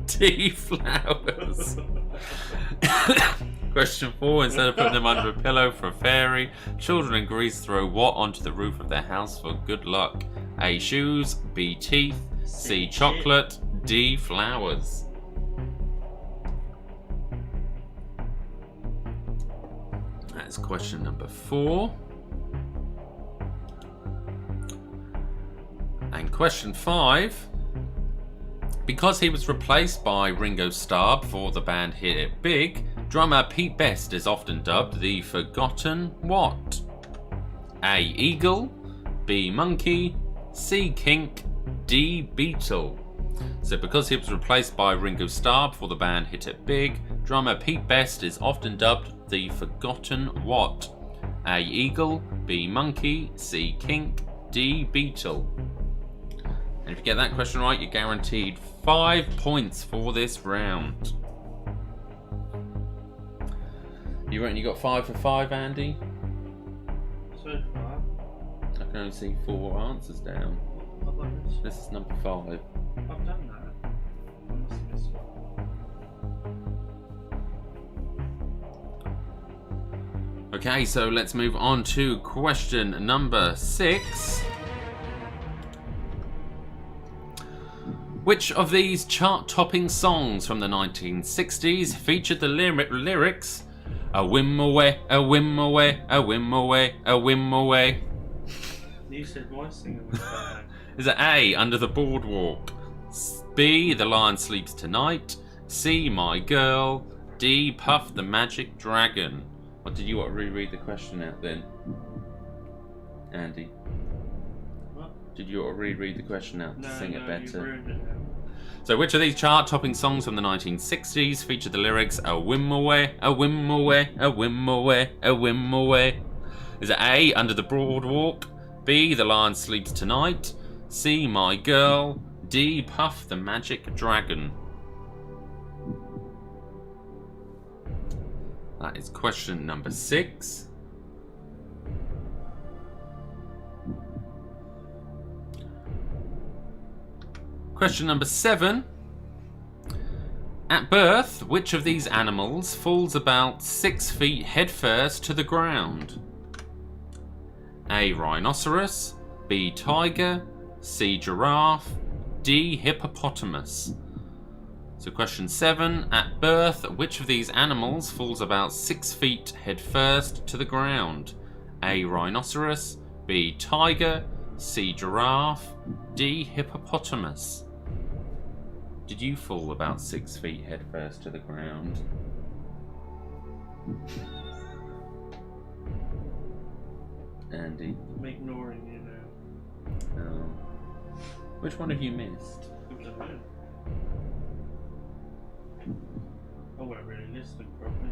D, flowers. Question 4. Instead of putting them under a pillow for a fairy, children in Greece throw what onto the roof of their house for good luck? A, shoes, B, teeth, C, chocolate, D, flowers. That's question number 4. And question 5. Because he was replaced by Ringo Starr before the band hit it big, drummer Pete Best is often dubbed the Forgotten what? A, eagle, B, monkey, C, kink, D, beetle. So because he was replaced by Ringo Starr before the band hit it big, drummer Pete Best is often dubbed the Forgotten what? A, eagle, B, monkey, C, kink, D, beetle. And if you get that question right, you're guaranteed 5 points for this round. You reckon you got 5 for 5, Andy? So far. I can only see 4 answers down. How about this? This is number 5. I've done that. I must have missed one. Okay, so let's move on to question number 6. Which of these chart-topping songs from the 1960s featured the lyrics, A whim away, a whim away, a whim away, a whim away. You said my singer was bad. Is it A, Under the Boardwalk? B, The Lion Sleeps Tonight? C, My Girl? D, Puff the Magic Dragon? Or did you want to reread the question out then, Andy? What? Did you want to reread the question out to sing it better? You ruined it now. So which of these chart-topping songs from the 1960s featured the lyrics "A whim away, a whim away, a whim away, a whim away"? Is it A, Under the Boardwalk? B, The Lion Sleeps Tonight? C, My Girl? D, Puff the Magic Dragon? That is question number 6. Question number 7. At birth, which of these animals falls about 6 feet headfirst to the ground? A, rhinoceros. B, tiger. C, giraffe. D, hippopotamus. So question 7. At birth, which of these animals falls about 6 feet headfirst to the ground? A, rhinoceros. B, tiger. C, giraffe. D, hippopotamus. Did you fall about 6 feet headfirst to the ground? Andy? I'm ignoring you now. Oh. Which one have you missed? I don't know. I weren't really listening properly.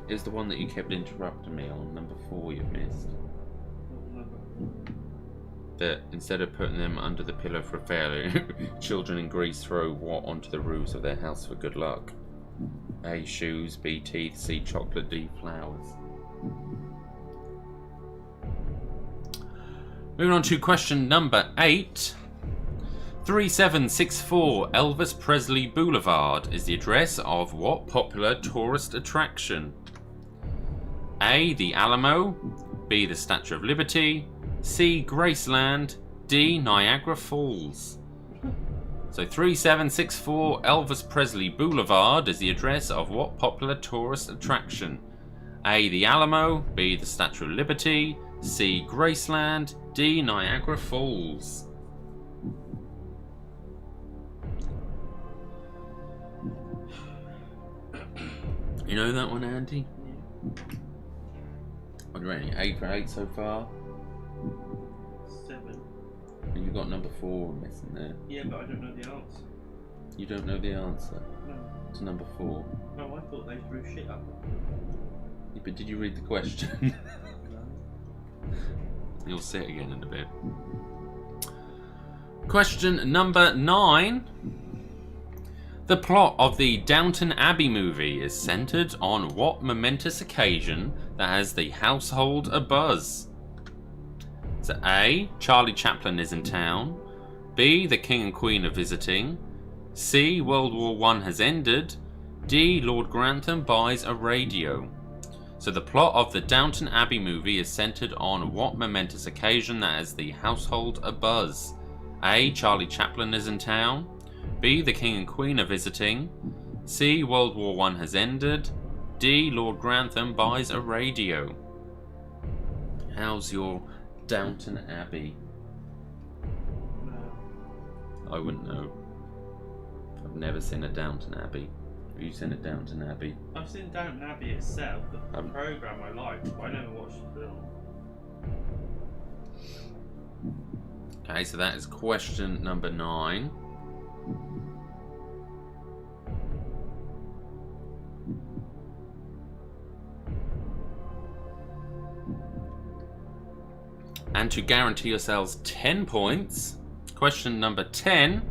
It's the one that you kept interrupting me on, number 4 you've missed. What number? That instead of putting them under the pillow for failure, children in Greece throw what onto the roofs of their house for good luck? A, shoes. B, teeth. C, chocolate. D, flowers. Moving on to question number 8. 3764 Elvis Presley Boulevard is the address of what popular tourist attraction? A, the Alamo. B, the Statue of Liberty. C, Graceland. D, Niagara Falls. So 3764 Elvis Presley Boulevard is the address of what popular tourist attraction? A, the Alamo. B, the Statue of Liberty. C, Graceland. D, Niagara Falls. You know that one, Andy? Yeah. What are you rating? 8 for 8 so far? 7. And you got number 4 missing there. Yeah, but I don't know the answer. You don't know the answer No. to number 4. No, I thought they threw shit up. Yeah, but did you read the question? No. You'll see it again in a bit. Question number 9. The plot of the Downton Abbey movie is centred on what momentous occasion that has the household abuzz? So A, Charlie Chaplin is in town. B, the King and Queen are visiting. C, World War I has ended. D, Lord Grantham buys a radio. So the plot of the Downton Abbey movie is centred on what momentous occasion that has the household abuzz? A, Charlie Chaplin is in town. B, the King and Queen are visiting. C, World War I has ended. D, Lord Grantham buys a radio. How's your Downton Abbey? No. I wouldn't know. I've never seen a Downton Abbey. Have you seen a Downton Abbey? I've seen Downton Abbey itself, the programme I liked, but I never watched the film. Okay, so that is question number 9. And to guarantee yourselves 10 points, question number 10.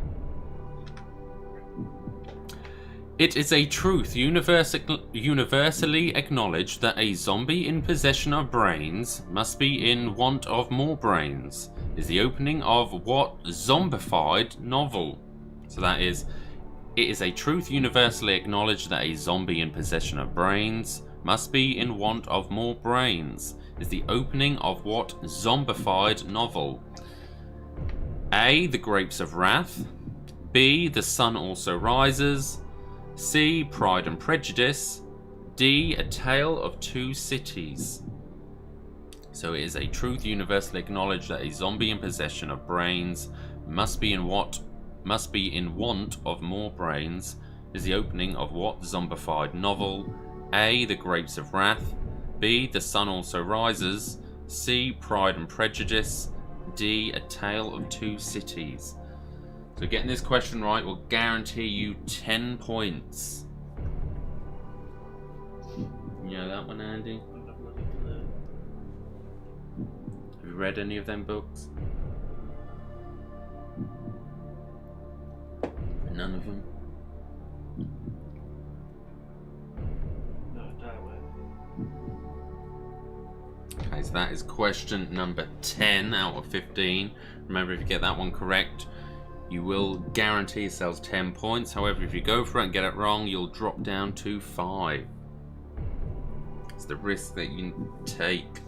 It is a truth universally acknowledged that a zombie in possession of brains must be in want of more brains. Is the opening of what zombified novel? So that is, it is a truth universally acknowledged that a zombie in possession of brains must be in want of more brains. Is the opening of what zombified novel? A, The Grapes of Wrath. B, The Sun Also Rises. C, Pride and Prejudice. D. A Tale of Two Cities. So it is a truth universally acknowledged that a zombie in possession of brains must be in want of more brains is the opening of what zombified novel? A. The Grapes of Wrath. B. The Sun Also Rises. C. Pride and Prejudice. D. A Tale of Two Cities. So getting this question right will guarantee you 10 points. You know that one, Andy? Have you read any of them books? None of them? No, don't worry. Okay, so that is question number 10 out of 15. Remember, if you get that one correct, you will guarantee yourselves 10 points. However, if you go for it and get it wrong, you'll drop down to 5. It's the risk that you take.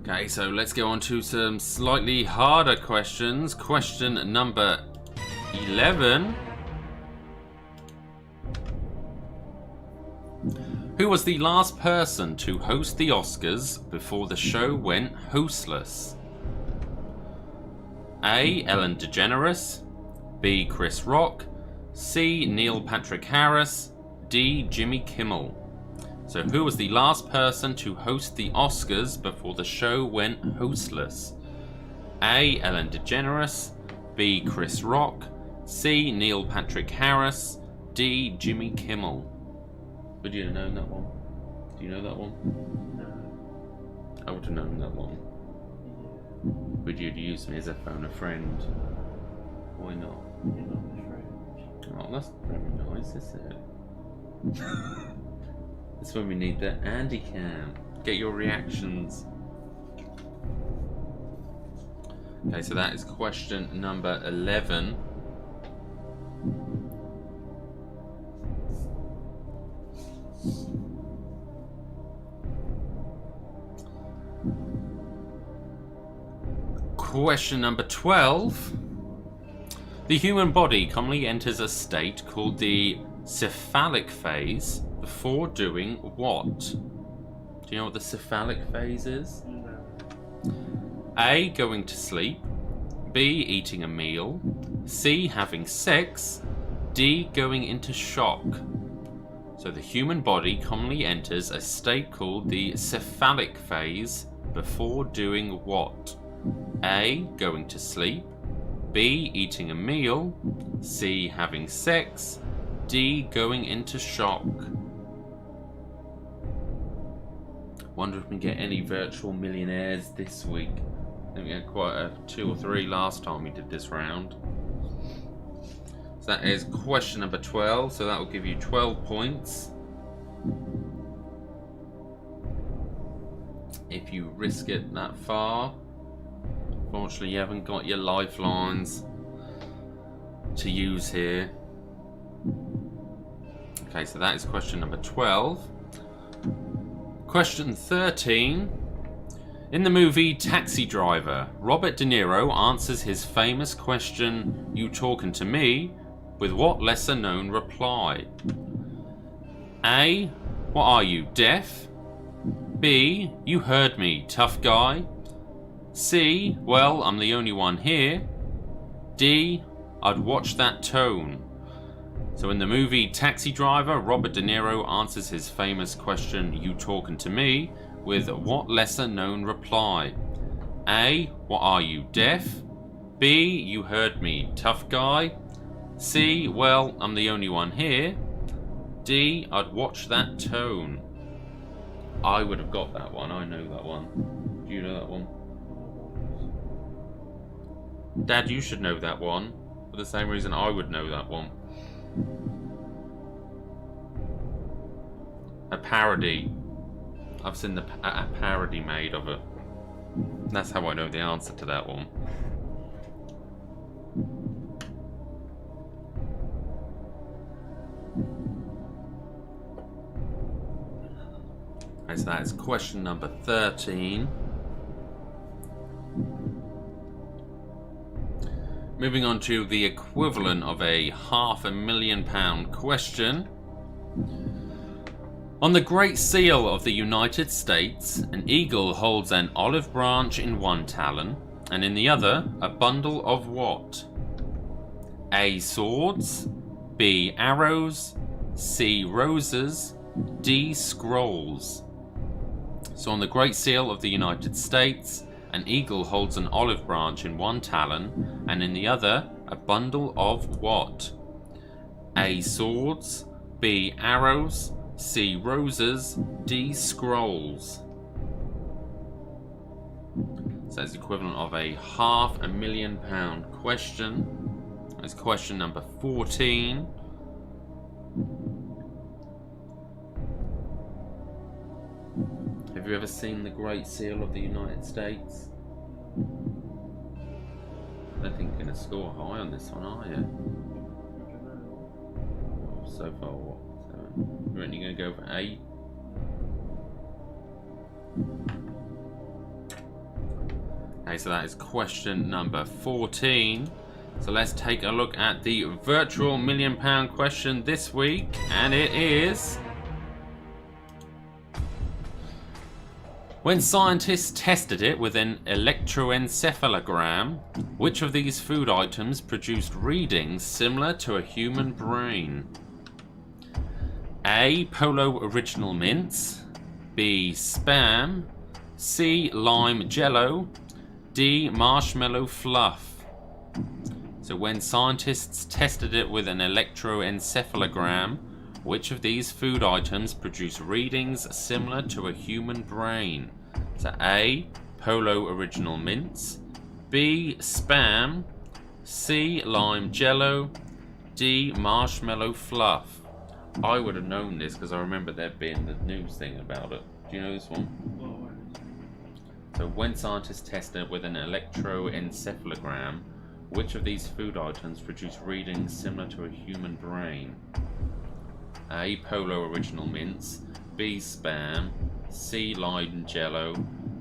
Okay, so let's go on to some slightly harder questions. Question number 11. Who was the last person to host the Oscars before the show went hostless? A. Ellen DeGeneres. B. Chris Rock. C. Neil Patrick Harris. D. Jimmy Kimmel. So who was the last person to host the Oscars before the show went hostless? A. Ellen DeGeneres. B. Chris Rock. C. Neil Patrick Harris. D. Jimmy Kimmel. Would you have known that one? Do you know that one? No. I would have known that one. Would you have used me as a phone a friend? Why not? You're not my friend. Oh, that's very nice, is it? That's when we need the Andy cam. Get your reactions. Okay, so that is question number 11. Question number 12. The human body commonly enters a state called the cephalic phase before doing what? Do you know what the cephalic phase is? No. A. Going to sleep. B. Eating a meal. C. Having sex. D. Going into shock. So the human body commonly enters a state called the cephalic phase before doing what? A. Going to sleep. B. Eating a meal. C. Having sex. D. Going into shock. Wonder if we can get any virtual millionaires this week. I think we had quite a 2 or 3 last time we did this round. So that is question number 12. So that will give you 12 points. If you risk it that far. Unfortunately, you haven't got your lifelines to use here. Okay, so that is question number 12. Question 13. In the movie Taxi Driver, Robert De Niro answers his famous question, "You talking to me?" with what lesser known reply? A. What are you, deaf? B. You heard me, tough guy. C. Well, I'm the only one here. D. I'd watch that tone. So in the movie Taxi Driver, Robert De Niro answers his famous question, "You talking to me?" with what lesser known reply? A. What are you, deaf? B. You heard me, tough guy. C. Well, I'm the only one here. D. I'd watch that tone. I would have got that one. I know that one. Do you know that one? Dad, you should know that one. For the same reason I would know that one. A parody. I've seen a parody made of it. That's how I know the answer to that one. Okay, so that is question number 13. Moving on to the equivalent of a £500,000 question. On the Great Seal of the United States, an eagle holds an olive branch in one talon, and in the other, a bundle of what? A. Swords. B. Arrows. C. Roses. D. Scrolls. So on the Great Seal of the United States, an eagle holds an olive branch in one talon, and in the other, a bundle of what? A. Swords. B. Arrows. C. Roses. D. Scrolls. So that's the equivalent of a £500,000 question. That's question number 14. Have you ever seen the Great Seal of the United States? I don't think you're going to score high on this one, are you? So far, what? 7. You reckon you're going to go for 8? Okay, so that is question number 14. So let's take a look at the virtual £1 million question this week, and it is: when scientists tested it with an electroencephalogram, which of these food items produced readings similar to a human brain? A. Polo Original Mints. B. Spam. C. Lime Jello. D. Marshmallow Fluff. So when scientists tested it with an electroencephalogram, which of these food items produce readings similar to a human brain? So A. Polo Original Mints. B. Spam. C. Lime Jello. D. Marshmallow Fluff. I would have known this because I remember there being the news thing about it. Do you know this one? So when scientists tested it with an electroencephalogram, which of these food items produce readings similar to a human brain? A. Polo Original Mints. B. Spam. C. Lime Jello.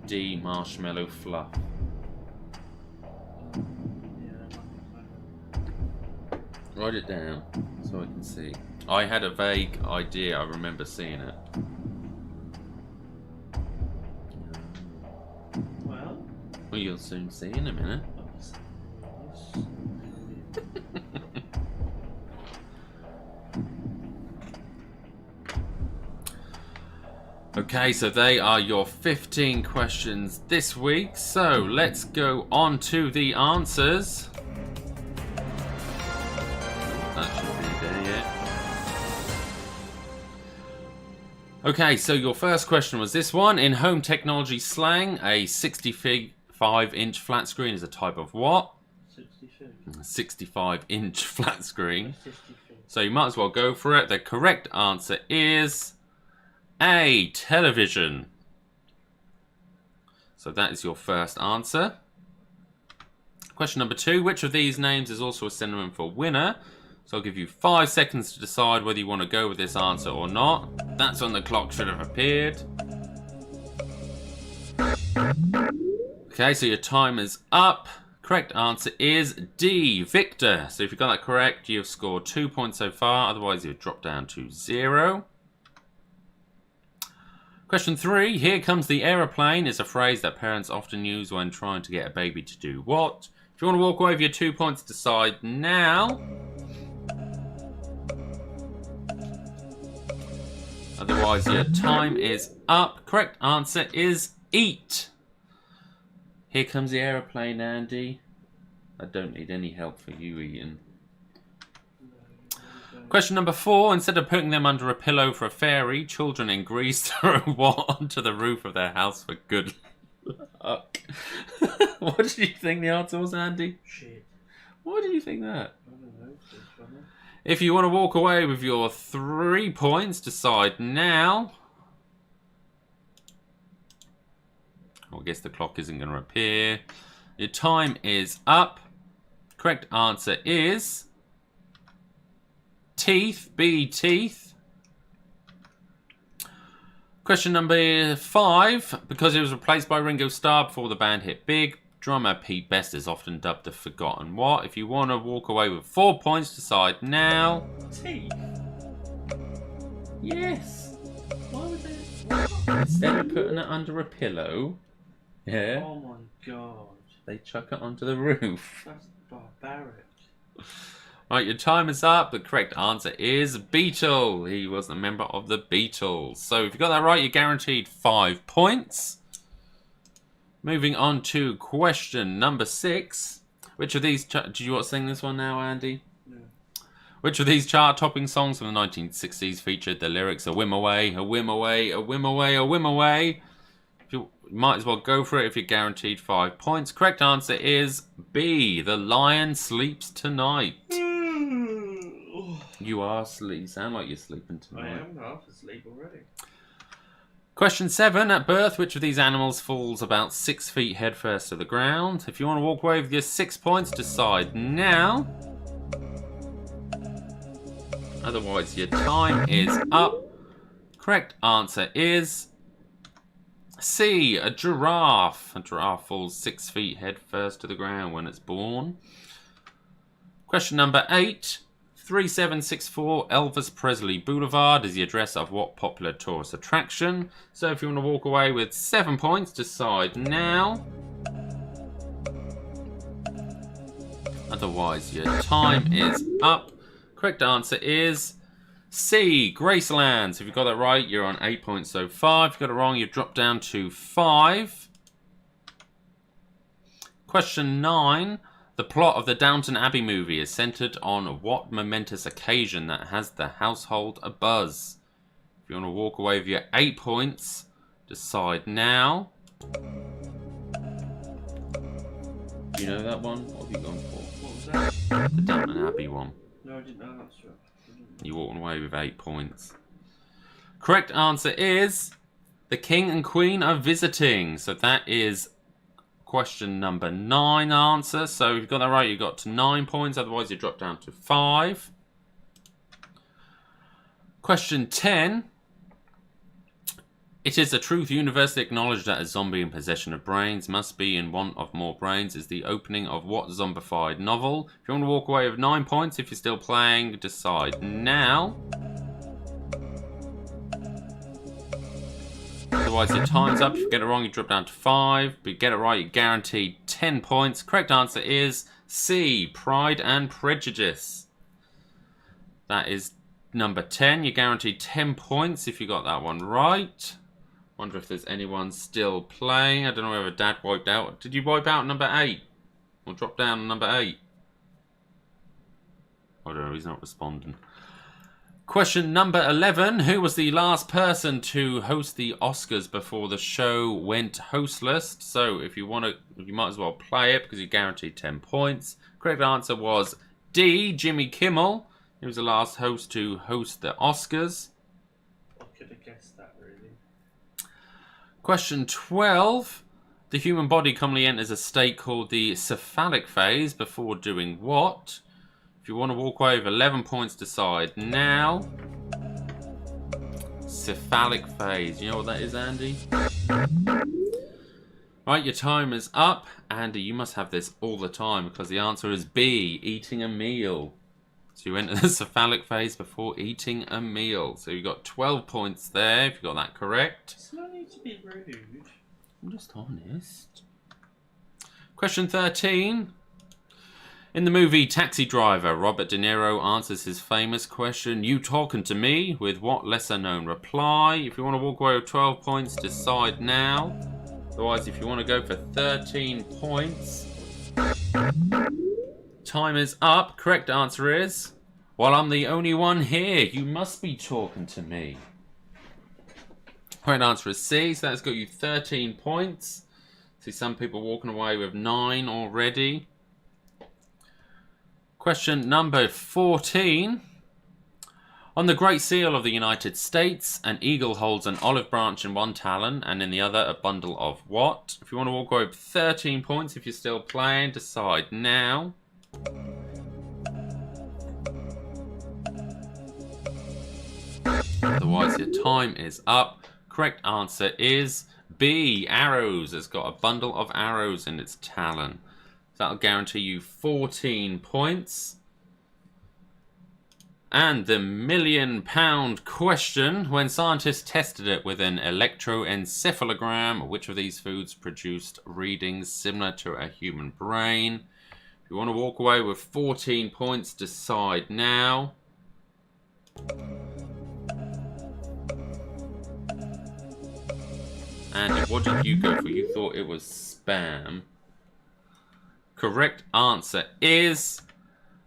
D. Marshmallow Fluff. Write it down so I can see. I had a vague idea. I remember seeing it. Well, you'll soon see in a minute. Okay, so they are your 15 questions this week. So let's go on to the answers. That should be there yet. Okay, so your first question was this one. In home technology slang, a 65-inch flat screen is a type of what? 65-inch flat screen. So you might as well go for it. The correct answer is A. Television. So that is your first answer. Question number 2. Which of these names is also a synonym for winner? So I'll give you 5 seconds to decide whether you want to go with this answer or not. That's when the clock should have appeared. Okay, so your time is up. Correct answer is D, Victor. So if you got that correct, you've scored 2 points so far. Otherwise, you've dropped down to 0. Question 3. Here comes the aeroplane is a phrase that parents often use when trying to get a baby to do what? If you want to walk away with your 2 points, decide now. Otherwise, your time is up. Correct answer is eat. Here comes the aeroplane, Andy. I don't need any help for you, Ian. Question number 4. Instead of putting them under a pillow for a fairy, children in Greece throw what onto the roof of their house for good luck? What did you think the answer was, Andy? Shit. Why did you think that? I don't know. It's funny. If you want to walk away with your 3 points, decide now. I guess the clock isn't going to appear. Your time is up. Correct answer is teeth. B, teeth. Question number 5. Because it was replaced by Ringo Starr before the band hit big, drummer Pete Best is often dubbed the Forgotten What? If you want to walk away with 4 points, decide now. Teeth? Yes. Why would they? Instead of putting it under a pillow, yeah, Oh my god. they chuck it onto the roof. That's barbaric. Right, your time is up. The correct answer is Beatle. He was a member of the Beatles. So if you got that right, you're guaranteed 5 points. Moving on to question number 6. Which of these... Do you want to sing this one now, Andy? No. Which of these chart-topping songs from the 1960s featured the lyrics "A whim away, a whim away, a whim away, a whim away"? You might as well go for it if you're guaranteed 5 points. Correct answer is B. The Lion Sleeps Tonight. You are asleep. You sound like you're sleeping tonight. I am half asleep already. Question 7. At birth, which of these animals falls about 6 feet headfirst to the ground? If you want to walk away with your 6 points, decide now. Otherwise, your time is up. Correct answer is C. A giraffe. A giraffe falls 6 feet headfirst to the ground when it's born. Question number 8. 3764 Elvis Presley Boulevard is the address of what popular tourist attraction? So if you want to walk away with 7 points, decide now. Otherwise, your time is up. Correct answer is C. Graceland. So if you got that right, you're on 8 points so far. If you got it wrong, you drop down to 5. Question 9. The plot of the Downton Abbey movie is centered on what momentous occasion that has the household abuzz? If you want to walk away with your 8 points, decide now. Do you know that one? What have you gone for? What was that? The Downton Abbey one. No, I didn't know that's right. You walked away with 8 points. Correct answer is the King and Queen are visiting. So that is question number 9 answer. So if you got that right, you got to 9 points. Otherwise, you drop down to 5. Question 10. It is a truth universally acknowledged that a zombie in possession of brains must be in want of more brains is the opening of what zombified novel? If you want to walk away with 9 points, if you're still playing, decide now. Otherwise, your time's up. If you get it wrong, you drop down to 5. But you get it right, you're guaranteed 10 points. Correct answer is C. Pride and Prejudice. That is number 10. You're guaranteed 10 points if you got that one right. Wonder if there's anyone still playing. I don't know whether Dad wiped out. Did you wipe out number 8? Or drop down on number 8? I don't know, he's not responding. Question number 11. Who was the last person to host the Oscars before the show went hostless? So if you want to, you might as well play it because you're guaranteed 10 points. Correct answer was D. Jimmy Kimmel. He was the last host to host the Oscars. I could have guessed that, really. Question 12. The human body commonly enters a state called the cephalic phase before doing what? If you want to walk away with 11 points, decide now. Cephalic phase. You know what that is, Andy? Right, your time is up. Andy, you must have this all the time because the answer is B, eating a meal. So you enter the cephalic phase before eating a meal. So you got 12 points there, if you got that correct. It's no need to be rude. I'm just honest. Question 13. In the movie Taxi Driver, Robert De Niro answers his famous question, "You talking to me?" with what lesser-known reply? If you want to walk away with 12 points, decide now. Otherwise, if you want to go for 13 points, time is up. Correct answer is, "Well, I'm the only one here. You must be talking to me." Correct answer is C, so that's got you 13 points. See some people walking away with 9 already. Question number 14. On the Great Seal of the United States, an eagle holds an olive branch in one talon and in the other a bundle of what? If you want to walk away with 13 points, if you're still playing, decide now. Otherwise, your time is up. Correct answer is bee, arrows. It's got a bundle of arrows in its talon. That'll guarantee you 14 points. And the £1 million question. When scientists tested it with an electroencephalogram, which of these foods produced readings similar to a human brain? If you want to walk away with 14 points, decide now. And what did you go for? You thought it was Spam. Correct answer is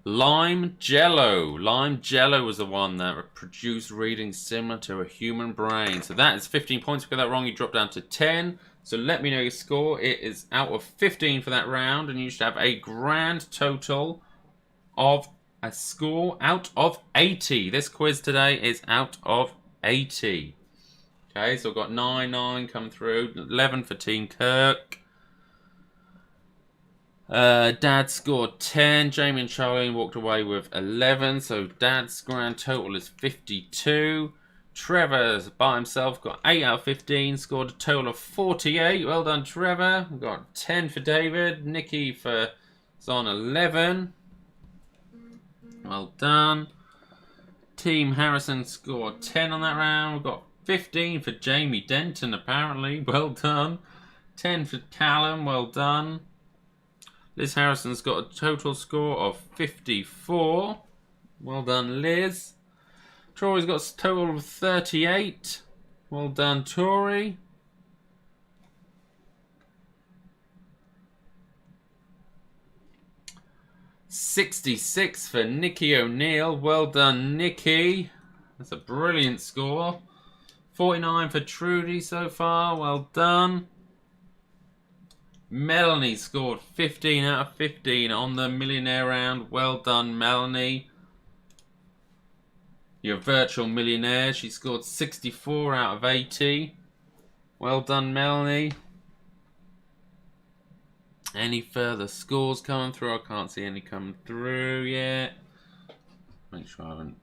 lime jello. Lime jello was the one that produced readings similar to a human brain. So that is 15 points. If you got that wrong, you drop down to 10. So let me know your score. It is out of 15 for that round, and you should have a grand total of a score out of 80. This quiz today is out of 80. Okay, so I've got 9 come through, 11 for Team Kirk. Dad scored 10. Jamie and Charlene walked away with 11. So Dad's grand total is 52. Trevor's by himself got 8 out of 15. Scored a total of 48. Well done, Trevor. We've got 10 for David. Nikki is on 11. Well done. Team Harrison scored 10 on that round. We've got 15 for Jamie Denton, apparently. Well done. 10 for Callum. Well done. Liz Harrison's got a total score of 54. Well done, Liz. Tori's got a total of 38. Well done, Tori. $66 for Nikki O'Neill. Well done, Nikki. That's a brilliant score. 49 for Trudy so far. Well done. Melanie scored 15 out of 15 on the millionaire round. Well done, Melanie. Your virtual millionaire. She scored 64 out of 80. Well done, Melanie. Any further scores coming through? I can't see any coming through yet. Make sure I haven't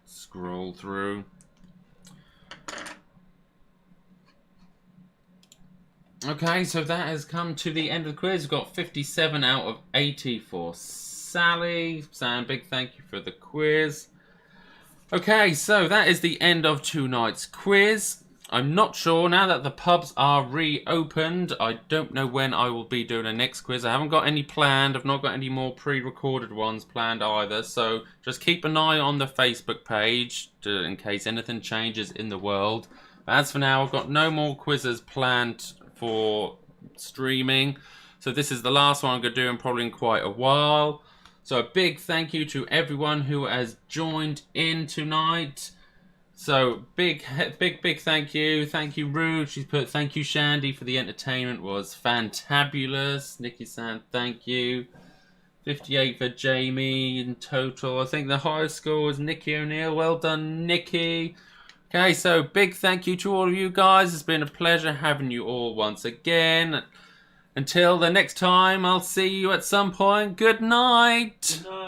scrolled through. Okay, so that has come to the end of the quiz. We've got 57 out of 80 for Sally. Sam, big thank you for the quiz. Okay, so that is the end of tonight's quiz. I'm not sure, now that the pubs are reopened, I don't know when I will be doing a next quiz. I haven't got any planned. I've not got any more pre-recorded ones planned either. So just keep an eye on the Facebook page in case anything changes in the world. But as for now, I've got no more quizzes planned for streaming. So this is the last one I'm going to do probably in quite a while. So a big thank you to everyone who has joined in tonight. So big thank you. Thank you, Rude. She's put thank you, Shandy, for the entertainment was fantabulous. Nikki Sand, thank you. 58 for Jamie in total. I think the highest score was Nikki O'Neill. Well done, Nikki. Okay, so big thank you to all of you guys. It's been a pleasure having you all once again. Until the next time, I'll see you at some point. Good night. Good night.